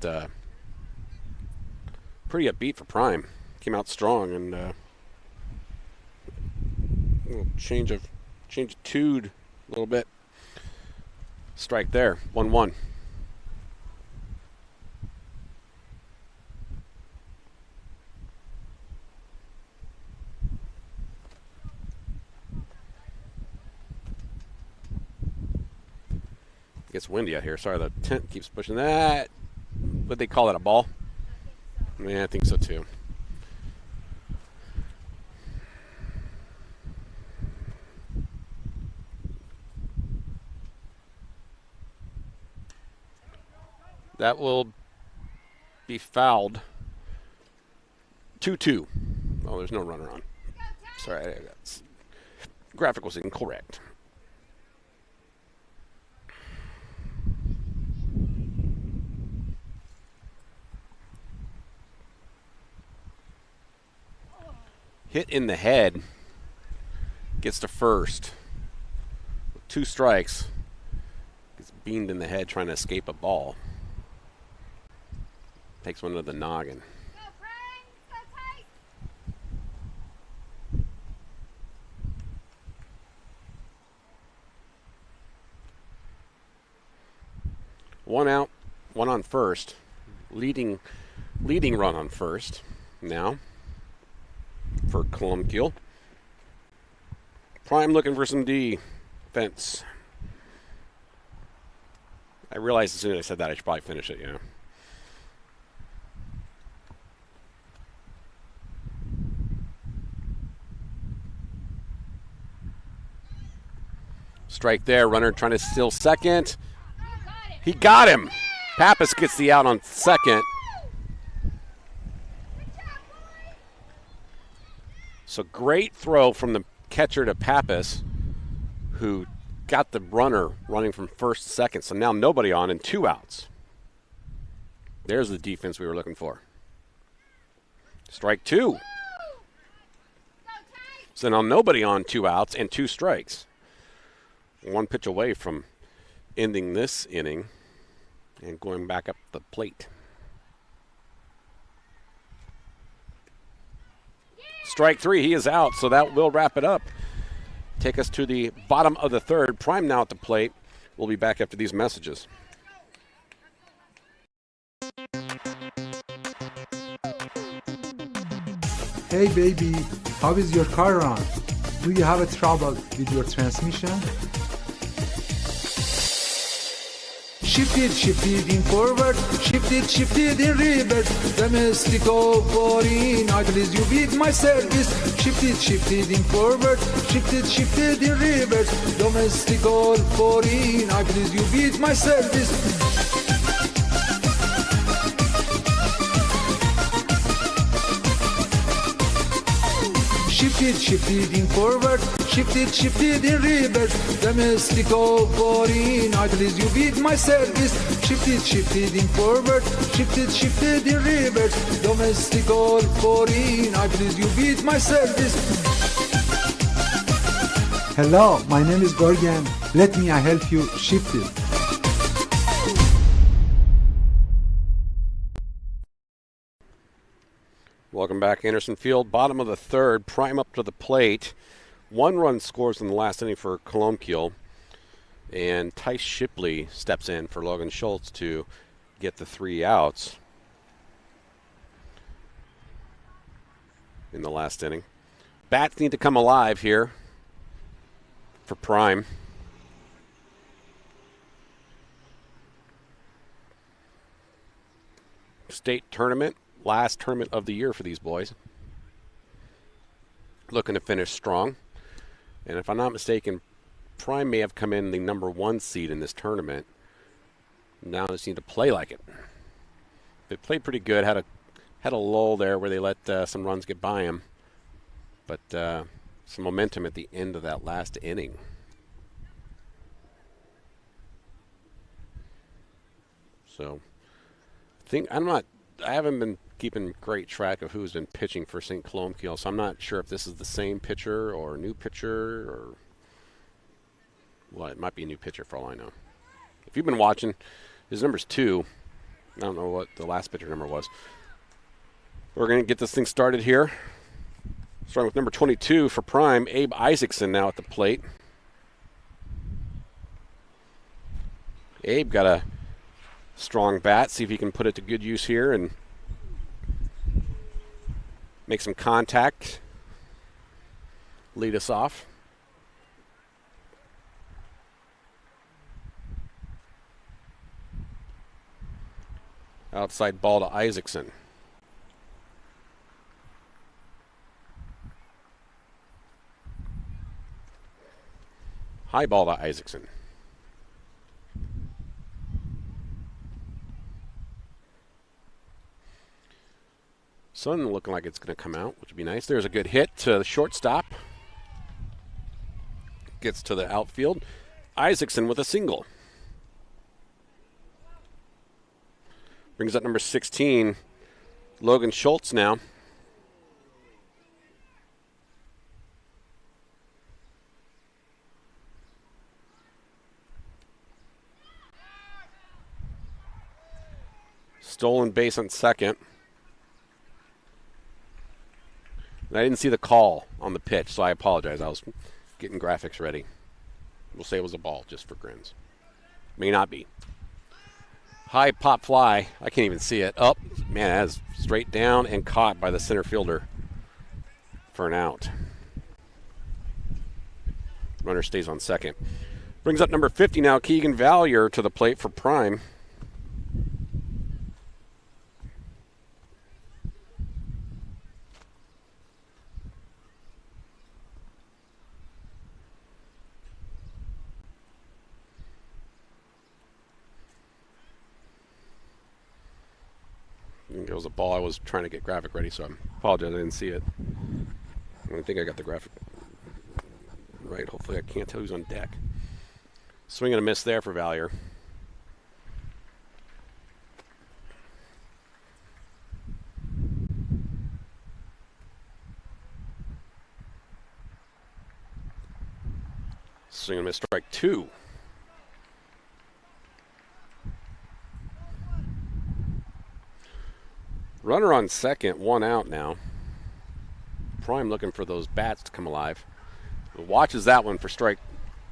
pretty upbeat for Prime. Came out strong, and a little change of tude a little bit. Strike there, 1-1. Gets windy out here. Sorry, the tent keeps pushing that. Would they call that a ball? Yeah, I think so too. That will be fouled. 2-2. Oh, there's no runner on. Sorry, graphic was incorrect. Hit in the head. Gets to first. With 2 strikes. Gets beamed in the head trying to escape a ball. Takes one to the noggin. One out, one on first. Leading run on first now for Columbkille. Prime looking for some defense. I realized as soon as I said that I should probably finish it, yeah. Strike there, runner trying to steal second. He got him. Pappas gets the out on second. So great throw from the catcher to Pappas, who got the runner running from first to second, so now nobody on and 2 outs. There's the defense we were looking for. Strike 2. So now nobody on, 2 outs and 2 strikes. 1 pitch away from ending this inning and going back up the plate. Strike 3, he is out, so that will wrap it up. Take us to the bottom of the third. Prime now at the plate. We'll be back after these messages. Hey baby, how is your car run? Do you have a trouble with your transmission? Shift it in forward, shift it in reverse. Domestic or foreign, I please you with my service. Shift it in forward, shift it in reverse. Domestic or foreign, I please you with my service. Shift it in forward, shift it in reverse. Domestic or foreign, I please you with my service. Shift it in forward, shift it in reverse. Domestic or foreign, I please you with my service. Hello, my name is Gorgan. Let me help you shift it. Welcome back, Anderson Field. Bottom of the third, Prime up to the plate. 1 run scores in the last inning for Columbkille. And Tice Shipley steps in for Logan Schultz to get the 3 outs in the last inning. Bats need to come alive here for Prime. State tournament. Last tournament of the year for these boys. Looking to finish strong. And if I'm not mistaken, Prime may have come in the number 1 seed in this tournament. Now they just need to play like it. They played pretty good. Had a lull there where they let some runs get by them. But some momentum at the end of that last inning. So I haven't been keeping great track of who's been pitching for St. Columbkille, so I'm not sure if this is the same pitcher or a new pitcher or, well, it might be a new pitcher for all I know. If you've been watching, his number's 2. I don't know what the last pitcher number was. We're going to get this thing started here. Starting with number 22 for Prime, Abe Isaacson now at the plate. Abe got a strong bat. See if he can put it to good use here and make some contact. Lead us off. Outside ball to Isaacson. High ball to Isaacson. Sun looking like it's going to come out, which would be nice. There's a good hit to the shortstop. Gets to the outfield. Isaacson with a single. Brings up number 16, Logan Schultz now. Stolen base on second. And I didn't see the call on the pitch, so I apologize. I was getting graphics ready. We'll say it was a ball just for grins. May not be. High pop fly. I can't even see it. Oh, man, that is straight down and caught by the center fielder for an out. Runner stays on second. Brings up number 50 now, Keegan Valier to the plate for Prime. It was a ball. I was trying to get graphic ready, so I apologize. I didn't see it. I think I got the graphic right. Hopefully I can't tell who's on deck. Swing and a miss there for Valier. Swing and a miss, strike 2. Runner on second, 1 out now. Prime looking for those bats to come alive. Watches that one for strike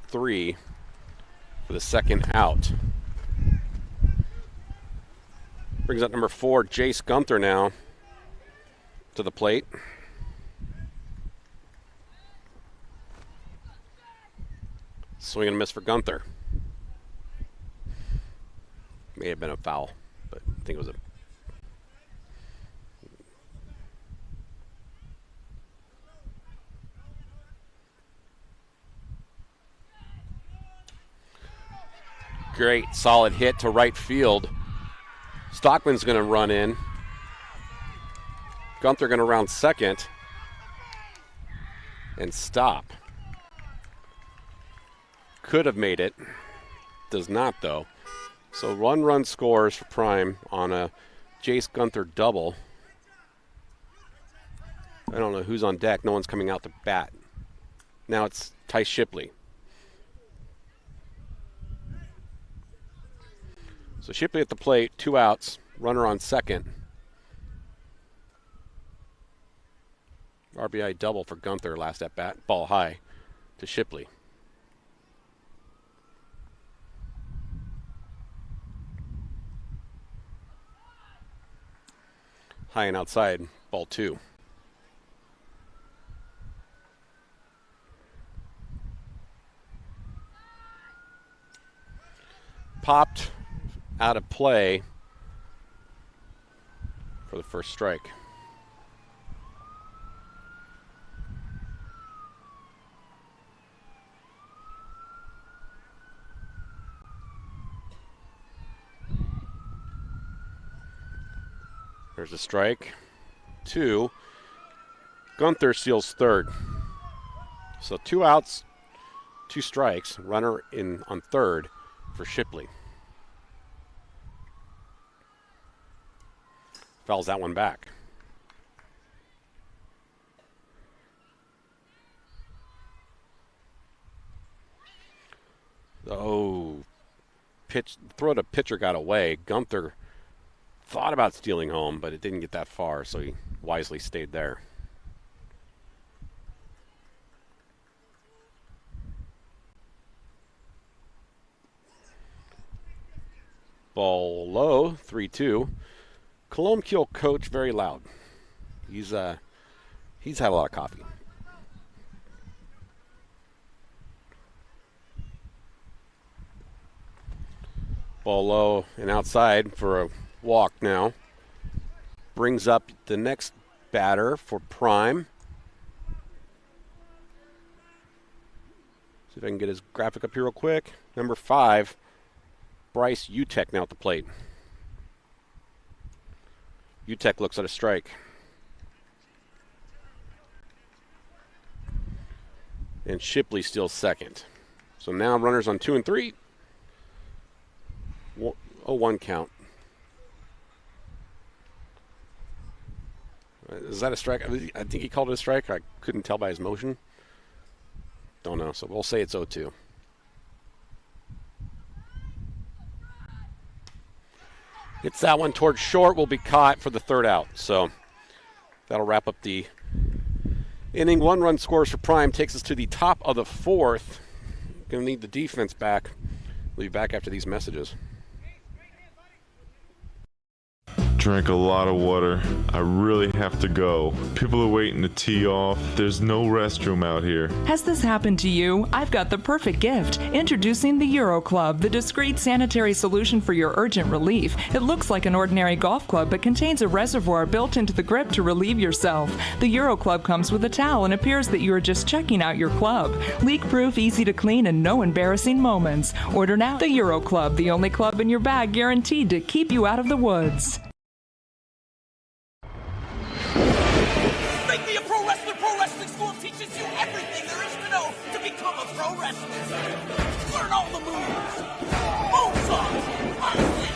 3 for the second out. Brings up number 4, Jace Gunther now to the plate. Swing and a miss for Gunther. May have been a foul, but I think it was a... Great, solid hit to right field. Stockman's going to run in. Gunther going to round second and stop. Could have made it. Does not, though. So 1 run scores for Prime on a Jace Gunther double. I don't know who's on deck. No one's coming out to bat. Now it's Ty Shipley. So Shipley at the plate, 2 outs, runner on second. RBI double for Gunther last at bat, ball high to Shipley. High and outside, ball 2. Popped out of play for the first strike. There's a strike. 2. Gunther steals third. So 2 outs, 2 strikes. Runner in on third for Shipley. Fouls that one back. Oh, throw to pitcher got away. Gunther thought about stealing home, but it didn't get that far, so he wisely stayed there. Ball low, 3-2. Columbkille coach very loud. He's had a lot of coffee. Ball low and outside for a walk now. Brings up the next batter for Prime. See if I can get his graphic up here real quick. Number 5, Bryce Utek now at the plate. Utek looks at a strike. And Shipley steals second. So now runners on 2 and 3. 0-1 count. Is that a strike? I think he called it a strike. I couldn't tell by his motion. Don't know. So we'll say it's 0-2. Hits that one towards short, will be caught for the third out. So that'll wrap up the inning. 1 run scores for Prime, takes us to the top of the 4th. Going to need the defense back. We'll be back after these messages. Drank a lot of water. I really have to go. People are waiting to tee off. There's no restroom out here. Has this happened to you? I've got the perfect gift. Introducing the Euro Club, the discreet sanitary solution for your urgent relief. It looks like an ordinary golf club, but contains a reservoir built into the grip to relieve yourself. The Euro Club comes with a towel and appears that you are just checking out your club. Leak-proof, easy to clean, and no embarrassing moments. Order now. The Euro Club, the only club in your bag guaranteed to keep you out of the woods. Make me a pro wrestler. Pro Wrestling School teaches you everything there is to know to become a pro wrestler. Learn all the moves. Moonsault.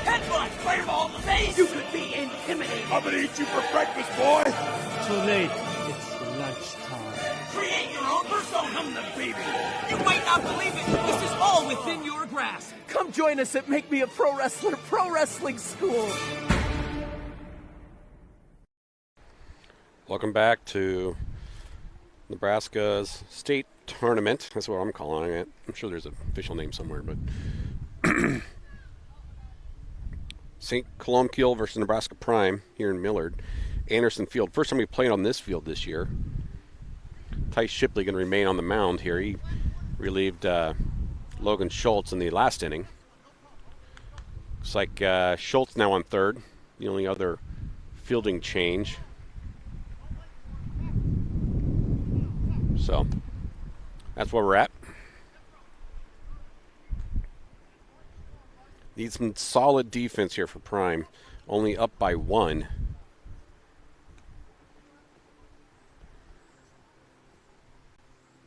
Headbutt. Fireball in the face. You could be intimidating. I'm gonna eat you for breakfast, boy. Too late. It's lunchtime. Create your own persona. I'm the baby. You might not believe it. This is all within your grasp. Come join us at Make Me a Pro Wrestler Pro Wrestling School. Welcome back to Nebraska's state tournament. That's what I'm calling it. I'm sure there's an official name somewhere, but St. Columbkille versus Nebraska Prime here in Millard. Anderson Field. First time we played on this field this year. Tice Shipley going to remain on the mound here. He relieved Logan Schultz in the last inning. Looks like Schultz now on third. The only other fielding change. So that's where we're at. Need some solid defense here for Prime. Only up by 1.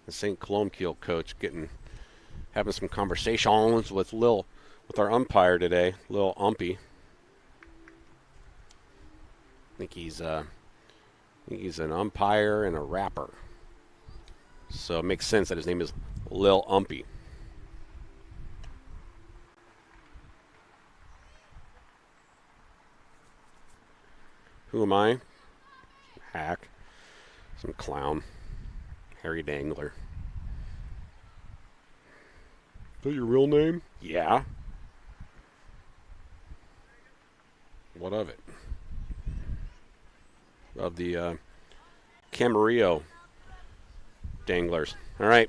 The St. Columbkille coach having some conversations with our umpire today, Lil Umpy. I think he's an umpire and a rapper. So it makes sense that his name is Lil Umpy. Who am I? Hack. Some clown. Harry Dangler. Is that your real name? Yeah. What of it? Of the Camarillo Danglers. All right.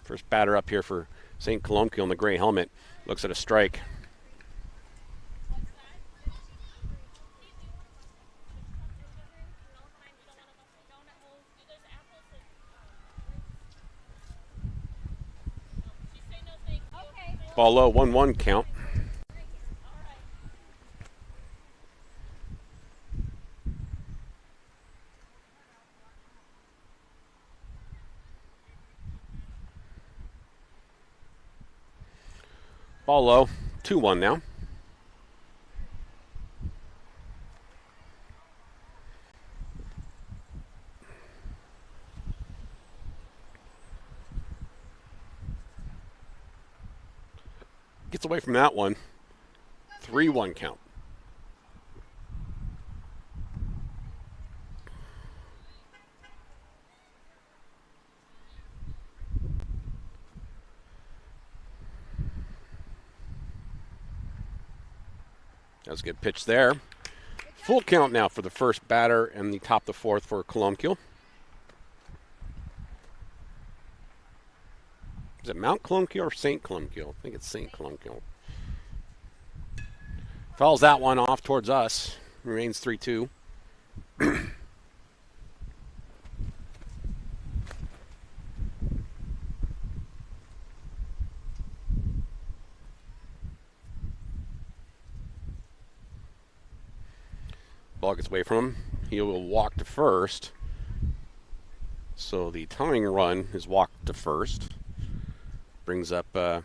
First batter up here for St. Columbkille in the gray helmet. Looks at a strike. Ball low, 1-1 count. Ball low, 2-1 now. Gets away from that one. 3-1 count. That was a good pitch there. Full count now for the first batter and the top of the fourth for Columbkille. Is it Mount Columbkille or St. Columbkille? I think it's St. Columbkille. Fouls that one off towards us. Remains 3-2. Ball gets away from him. He will walk to first. So the tying run is walked to first. Brings up the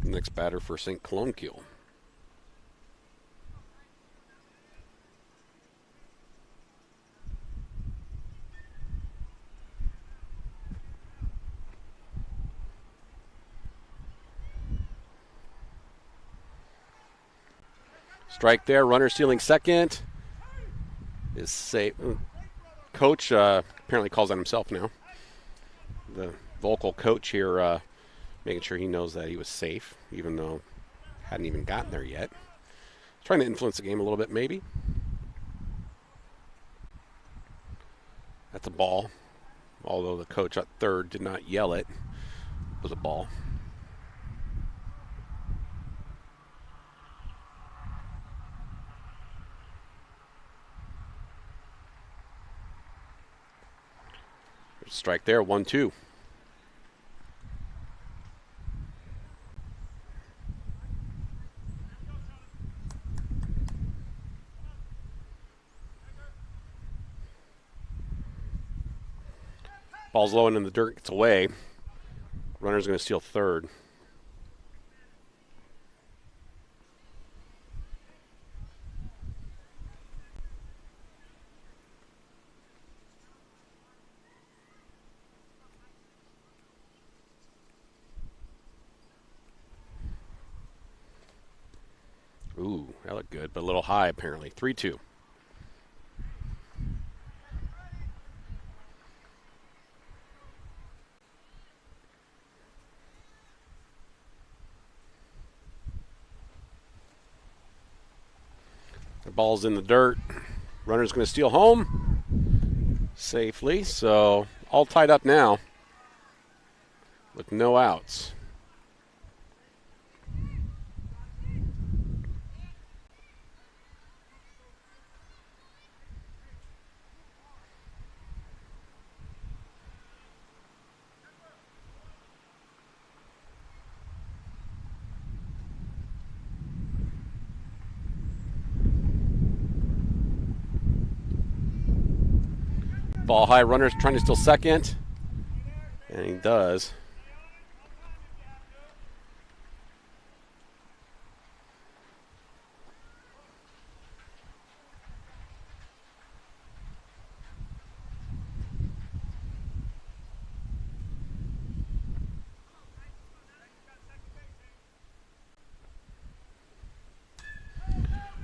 next batter for St. Columbkille. Strike there, runner stealing second. Is safe. Coach apparently calls on himself now. The vocal coach here making sure he knows that he was safe, even though hadn't even gotten there yet. Trying to influence the game a little bit, maybe. That's a ball. Although the coach at third did not yell it. It was a ball. Strike there, 1-2. Ball's low and in the dirt, gets away. Runner's going to steal third. good, but a little high apparently. 3-2. The ball's in the dirt. Runner's going to steal home safely. So all tied up now with no outs. Ball high, runner's trying to steal second, and he does.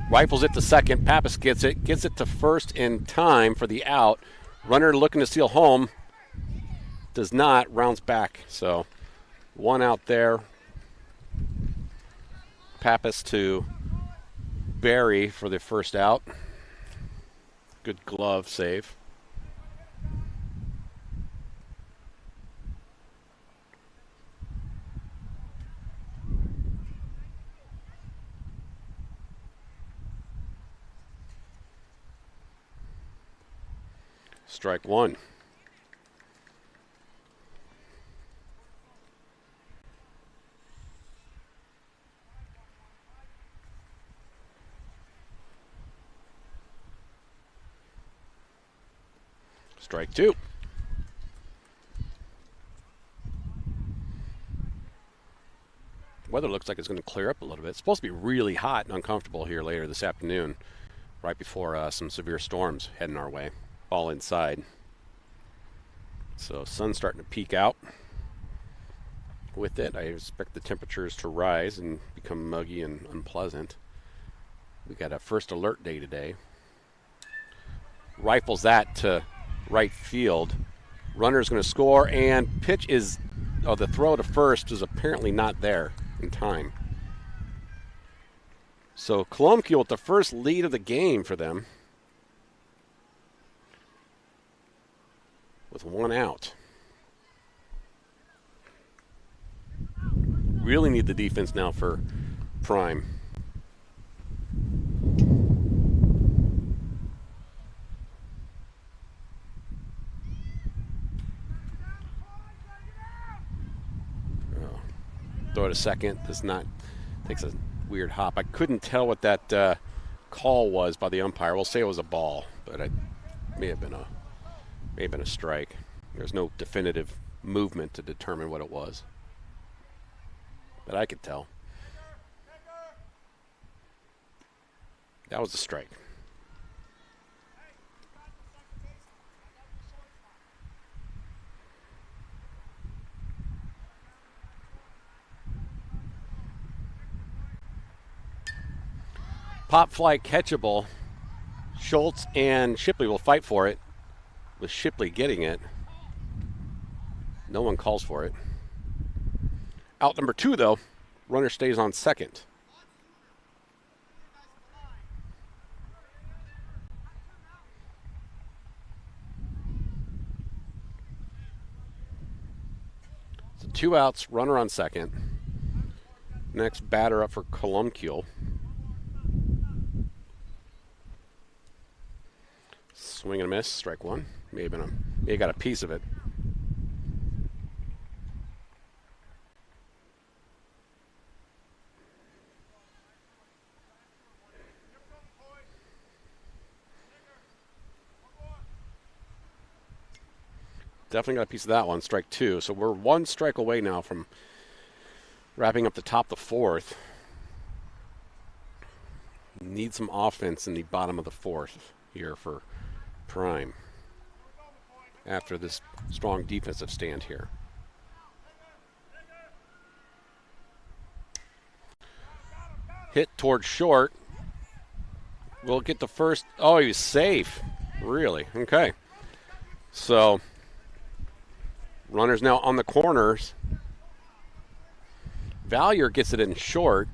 Rifles it to second. Pappas gets it to first in time for the out. Runner looking to steal home. Does not. Rounds back. So one out there. Pappas to Barry for the first out. Good glove save. Strike one. Strike two. Weather looks like it's going to clear up a little bit. It's supposed to be really hot and uncomfortable here later this afternoon, right before some severe storms heading our way. Ball inside. So sun's starting to peek out. With it, I expect the temperatures to rise and become muggy and unpleasant. We got a first alert day today. Rifles that to right field. Runner's going to score, and pitch is, the throw to first is apparently not there in time. So Columbkille with the first lead of the game for them, with one out. Really need the defense now for Prime. Throw to second. Does not. Takes a weird hop. I couldn't tell what that call was by the umpire. We'll say it was a ball, but it may have been a strike. There's no definitive movement to determine what it was, but I could tell. That was a strike. Pop fly catchable. Schultz and Shipley will fight for it, with Shipley getting it. No one calls for it. Out number two, though. Runner stays on second. So 2 outs, runner on second. Next batter up for Columbkille. Swing and a miss, strike one. May have got a piece of it. Definitely got a piece of that one, strike two. So we're one strike away now from wrapping up the top of the fourth. Need some offense in the bottom of the fourth here for Prime after this strong defensive stand here. Hit towards short. will get the first. Oh, he was safe. Really? Okay. So, runners now on the corners. Valier gets it in short.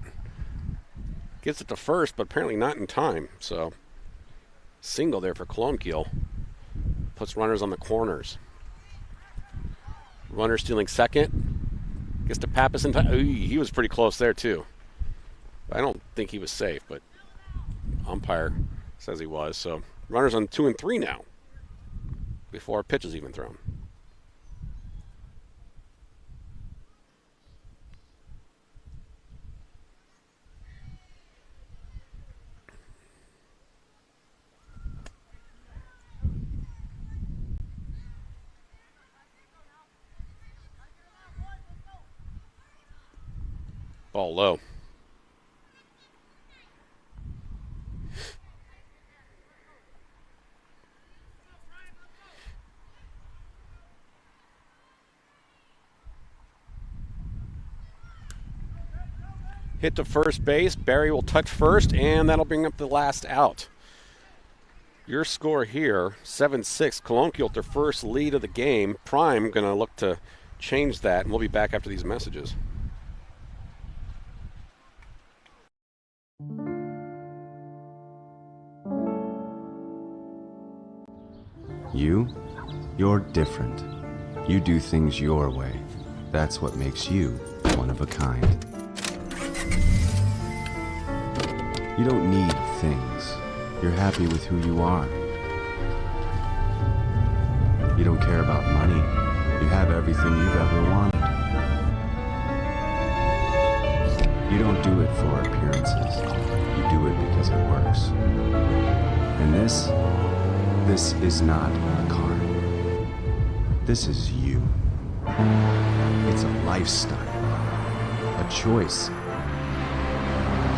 Gets it to first, but apparently not in time. So, single there for Columbkille. Puts runners on the corners. Runner stealing second. Gets to Pappas in time. Ooh, he was pretty close there, too. I don't think he was safe, but umpire says he was. So, runners on 2 and 3 now. Before a pitch is even thrown. Ball low. Hit to first base. Barry will touch first, and that'll bring up the last out. Your score here, 7-6. Columbkille with their first lead of the game. Prime going to look to change that, and we'll be back after these messages. You're different. You do things your way. That's what makes you one of a kind. You don't need things. You're happy with who you are. You don't care about money. You have everything you've ever wanted. You don't do it for appearances. You do it because it works. And this is not a car. This is you. It's a lifestyle. A choice.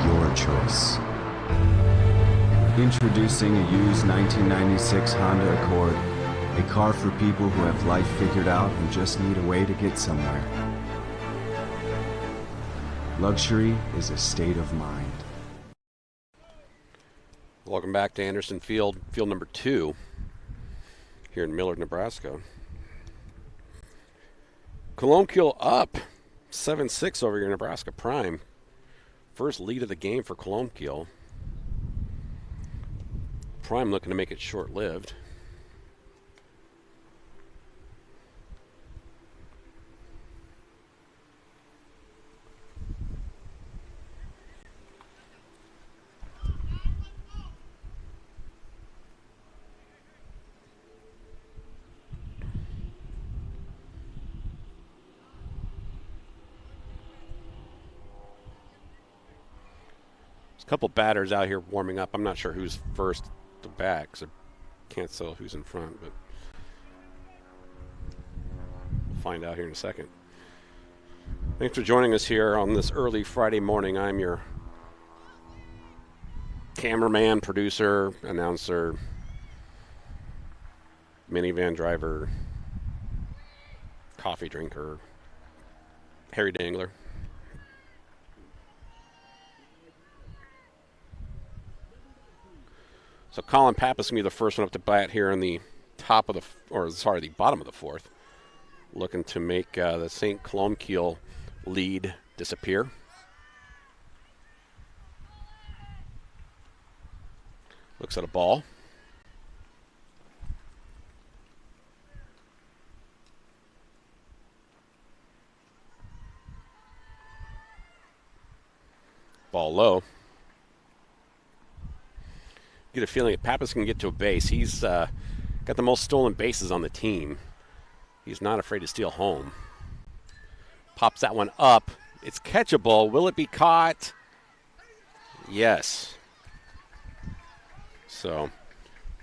Your choice. Introducing a used 1996 Honda Accord. A car for people who have life figured out and just need a way to get somewhere. Luxury is a state of mind. Welcome back to Anderson Field, field number 2 here in Millard, Nebraska. Columbkille up 7-6 over your Nebraska Prime. First lead of the game for Columbkille. Prime looking to make it short-lived. A couple batters out here warming up. I'm not sure who's first to bat because I can't tell who's in front, but we'll find out here in a second. Thanks for joining us here on this early Friday morning. I'm your cameraman, producer, announcer, minivan driver, coffee drinker, Harry Dangler. So Colin Pappas is going to be the first one up to bat here in the the bottom of the 4th. Looking to make the St. Columbkille lead disappear. Looks at a ball. Ball low. Get a feeling that Pappas can get to a base. He's got the most stolen bases on the team. He's not afraid to steal home. Pops that one up. It's catchable. Will it be caught? Yes. So,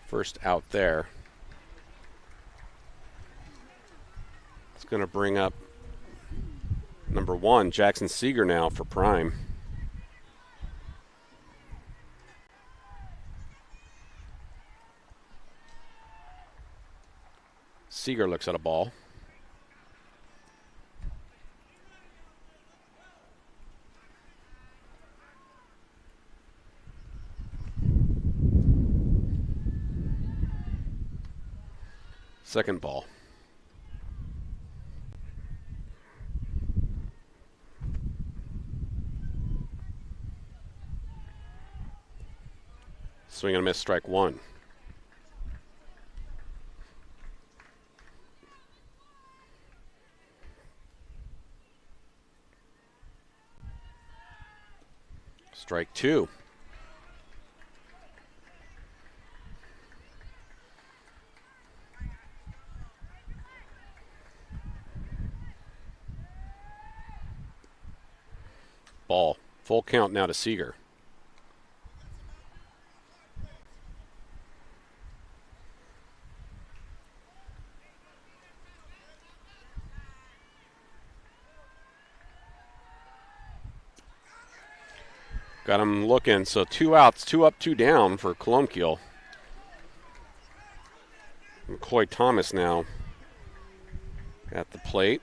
first out there. It's going to bring up number 1, Jackson Seeger now for Prime. Seeger looks at a ball. Second ball. Swing and a miss, strike one. Strike two. Ball. Full count now to Seager. Got him looking, so 2 outs, 2 up, 2 down for Columbkille. McCoy Thomas now at the plate.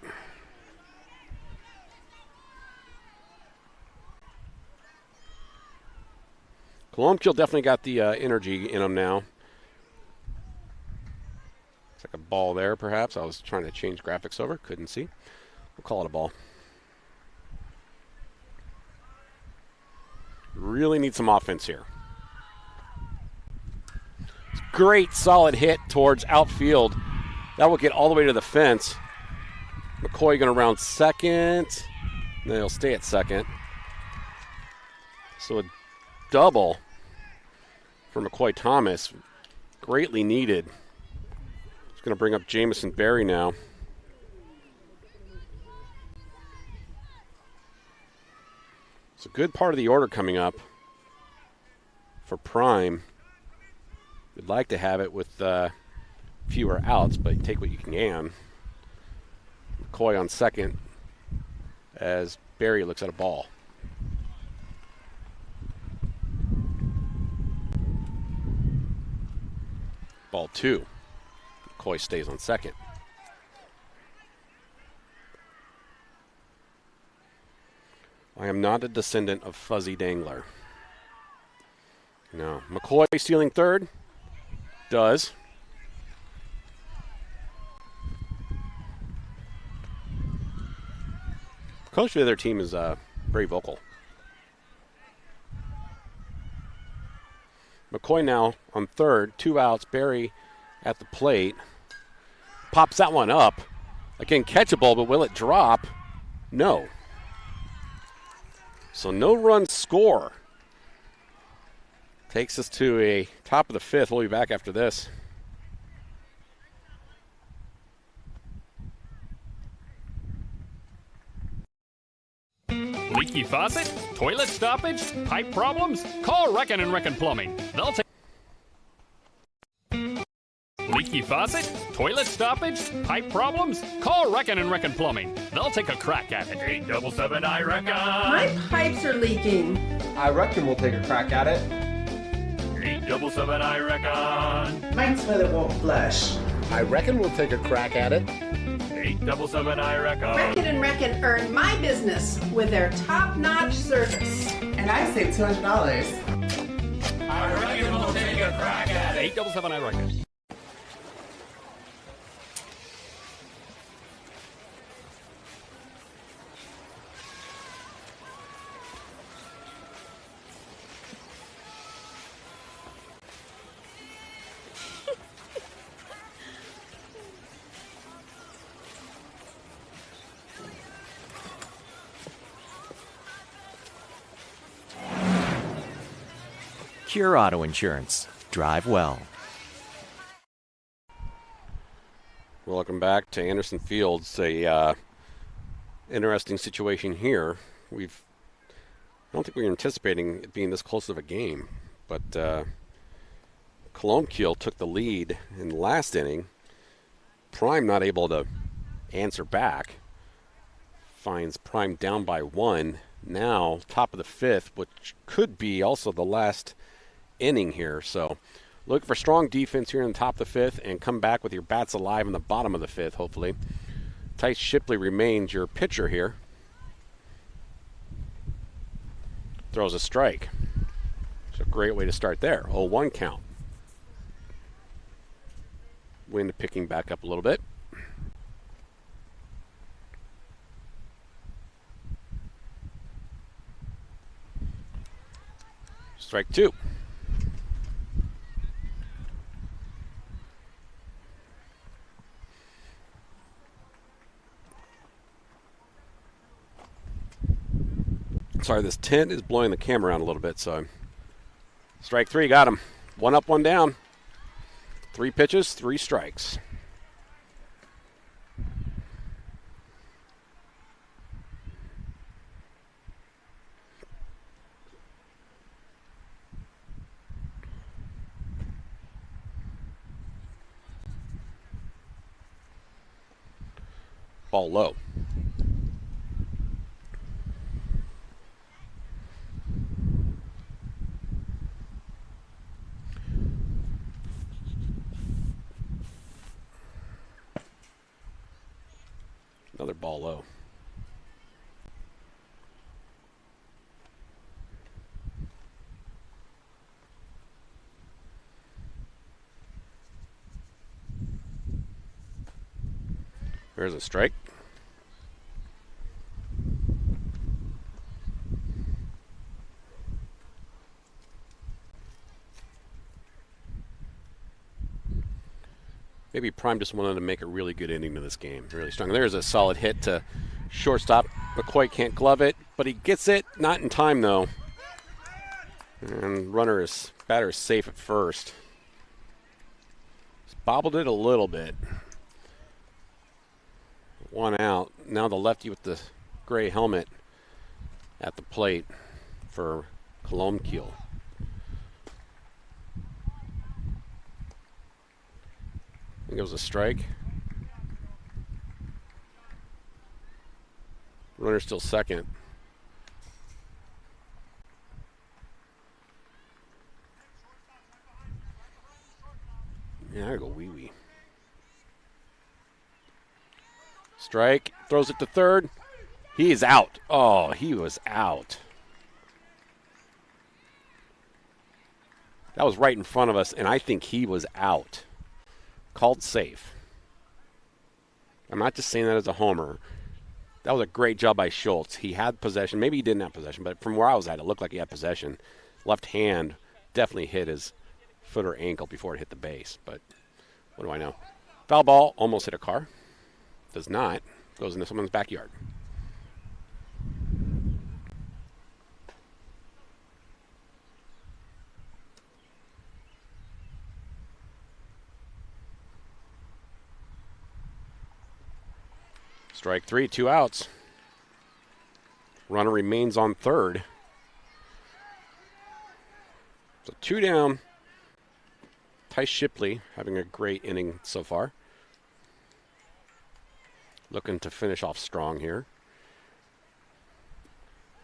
Columbkille definitely got the energy in them now. It's like a ball there, perhaps. I was trying to change graphics over, couldn't see. We'll call it a ball. Really need some offense here. Great solid hit towards outfield. That will get all the way to the fence. McCoy going to round second. Then he'll stay at second. So a double for McCoy Thomas. Greatly needed. It's going to bring up Jamison Berry now. It's a good part of the order coming up for Prime. We'd like to have it with fewer outs, but take what you can. McCoy on second as Berry looks at a ball. Ball two. McCoy stays on second. I am not a descendant of Fuzzy Dangler. No. McCoy stealing third. Does. Coach of the other team is very vocal. McCoy now on third. 2 outs. Berry at the plate. Pops that one up. Again, catchable, but will it drop? No. So no run score. Takes us to a top of the fifth. We'll be back after this. Leaky faucet? Toilet stoppage? Pipe problems? Call Reckon and Reckon Plumbing. They'll take... Leaky faucet? Toilet stoppage? Pipe problems? Call Reckon and Reckon Plumbing. They'll take a crack at it. 877 I reckon. My pipes are leaking. I reckon we'll take a crack at it. 877 I reckon. Mine's whether it won't flush. I reckon we'll take a crack at it. 877 I reckon. Reckon and Reckon earned my business with their top-notch service. And I saved $200. I reckon we'll take a crack at it. 877 I reckon. Cure Auto Insurance. Drive well. Welcome back to Anderson Fields. A interesting situation here. I don't think we were anticipating it being this close of a game, but Columbkille took the lead in the last inning. Prime not able to answer back. Finds Prime down by 1. Now top of the fifth, which could be also the last inning here. So look for strong defense here in the top of the fifth and come back with your bats alive in the bottom of the fifth, hopefully. Tice Shipley remains your pitcher here. Throws a strike. It's a great way to start there. 0-1 count. Wind picking back up a little bit. Strike 2. Sorry, this tent is blowing the camera around a little bit, so strike 3, got him. 1 up, 1 down. 3 pitches, 3 strikes. Ball low. Another ball low. There's a strike. Maybe Prime just wanted to make a really good ending to this game. Really strong. There's a solid hit to shortstop. McCoy can't glove it, but he gets it. Not in time, though. And batter is safe at first. Just bobbled it a little bit. 1 out. Now the lefty with the gray helmet at the plate for Columbkille. I think it was a strike. Runner still second. Yeah, I go wee-wee. Strike, throws it to third. He is out. Oh, he was out. That was right in front of us, and I think he was out. Called safe. I'm not just saying that as a homer. That was a great job by Schultz. He had possession. Maybe he didn't have possession, but from where I was at, it looked like he had possession. Left hand definitely hit his foot or ankle before it hit the base, but what do I know? Foul ball, almost hit a car. Does not. Goes into someone's backyard. Strike 3, 2 outs. Runner remains on third. So 2 down. Ty Shipley having a great inning so far. Looking to finish off strong here.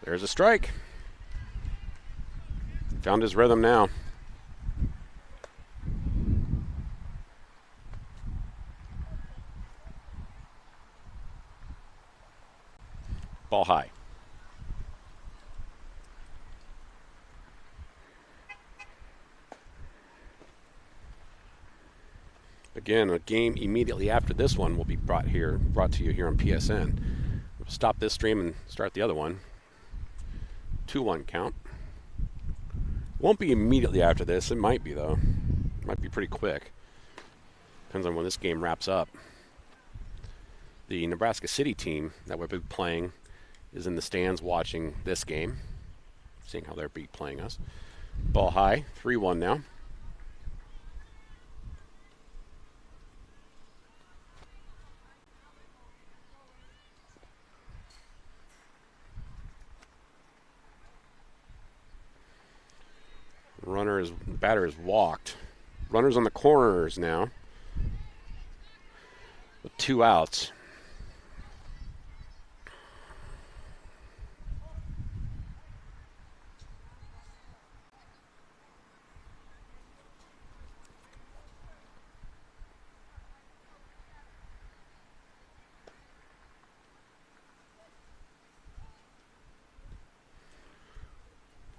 There's a strike. Found his rhythm now. Ball high. Again, a game immediately after this one will be brought to you here on PSN. We'll stop this stream and start the other one. 2-1 count. Won't be immediately after this. It might be, though. It might be pretty quick. Depends on when this game wraps up. The Nebraska City team that we'll be playing is in the stands watching this game, seeing how they're playing us. Ball high, 3-1 now. Batter is walked. Runners on the corners now with 2 outs.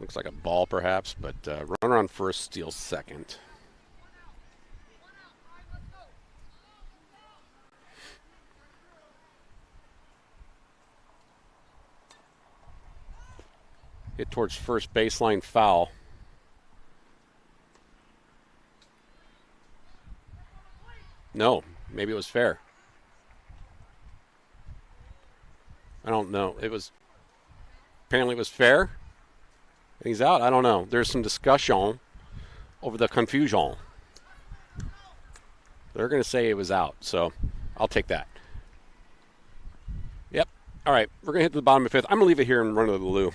Looks like a ball, perhaps, but runner on first steals second. Hit towards first baseline, foul. No, maybe it was fair. I don't know. Apparently it was fair. He's out. I don't know. There's some discussion over the confusion. They're going to say it was out, so I'll take that. Yep. All right, we're going to hit the bottom of fifth. I'm going to leave it here and run to the loo.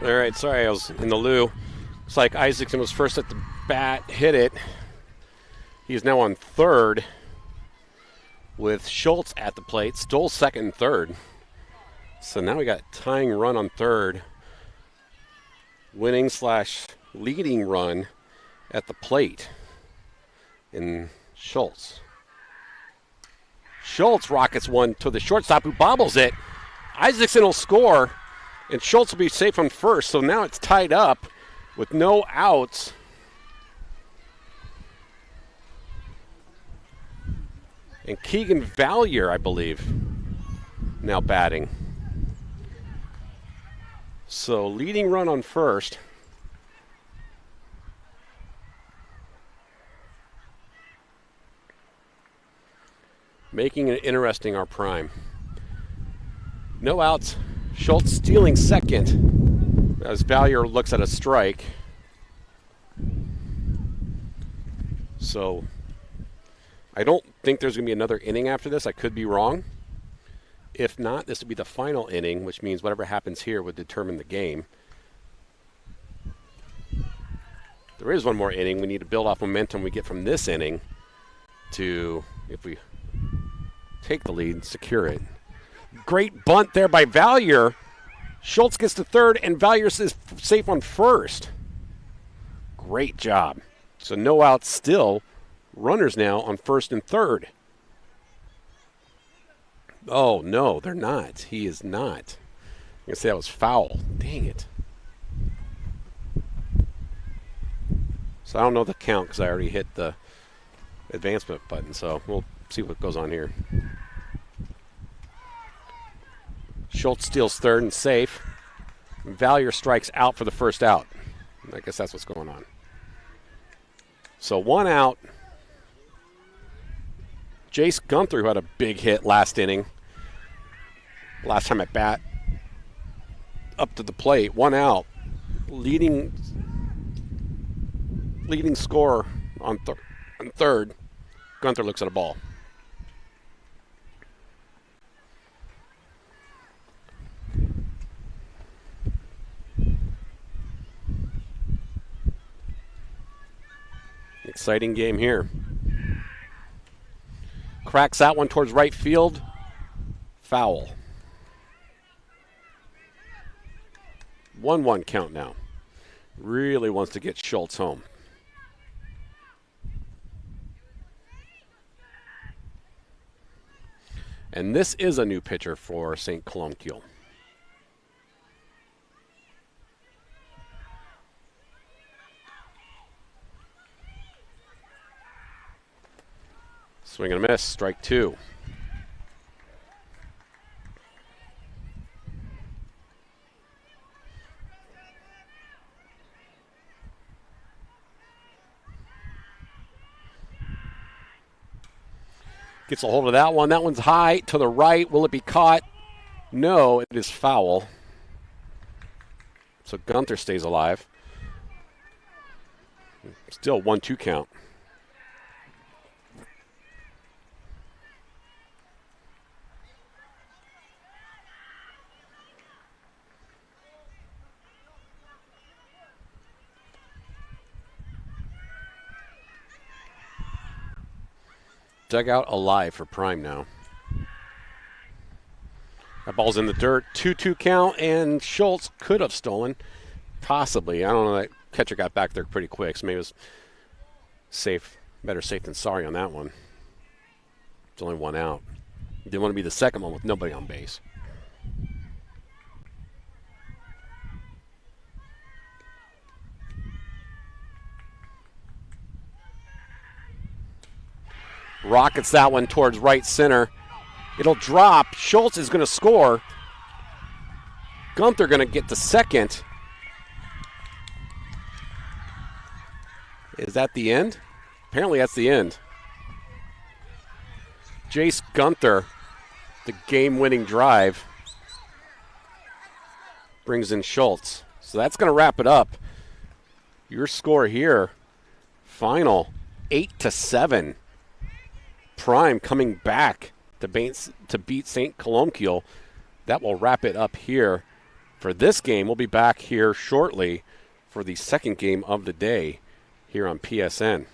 All right, sorry, I was in the loo. It's like Isaacson was first at the bat, hit it. He's now on third with Schultz at the plate. Stoll second and third. So now we got tying run on third. Winning/leading run at the plate in Schultz. Schultz rockets one to the shortstop who bobbles it. Isaacson will score. And Schultz will be safe on first, so now it's tied up with no outs. And Keegan Valier, I believe, now batting. So leading run on first. Making it interesting, our prime. No outs. Schultz stealing second as Valier looks at a strike. So I don't think there's going to be another inning after this. I could be wrong. If not, this would be the final inning, which means whatever happens here would determine the game. There is one more inning. We need to build off momentum we get from this inning to, if we take the lead, secure it. Great bunt there by Valier. Schultz gets to third, and Valier is safe on first. Great job. So no outs still. Runners now on first and third. Oh, no, they're not. He is not. I'm going to say that was foul. Dang it. So I don't know the count because I already hit the advancement button. So we'll see what goes on here. Schultz steals third and safe. Valier strikes out for the first out. I guess that's what's going on. So 1 out. Jace Gunther, who had a big hit last inning, last time at bat, up to the plate, 1 out. Leading scorer on third. Gunther looks at a ball. Exciting game here. Cracks that one towards right field. Foul. 1-1 count now. Really wants to get Schultz home. And this is a new pitcher for St. Columbkille. Swing and a miss, strike 2. Gets a hold of that one. That one's high to the right. Will it be caught? No, it is foul. So Gunther stays alive. Still 1-2 count. Dugout alive for Prime now. That ball's in the dirt. 2-2 count, and Schultz could have stolen. Possibly. I don't know. That catcher got back there pretty quick, so maybe it was safe. Better safe than sorry on that one. It's only 1 out. Didn't want to be the second one with nobody on base. Rockets that one towards right center. It'll drop. Schultz is going to score. Gunther going to get to second. Is that the end? Apparently that's the end. Jace Gunther, the game-winning drive, brings in Schultz. So that's going to wrap it up. Your score here, final 8-7. Prime coming back to beat St. Columbkille. That will wrap it up here for this game. We'll be back here shortly for the second game of the day here on PSN.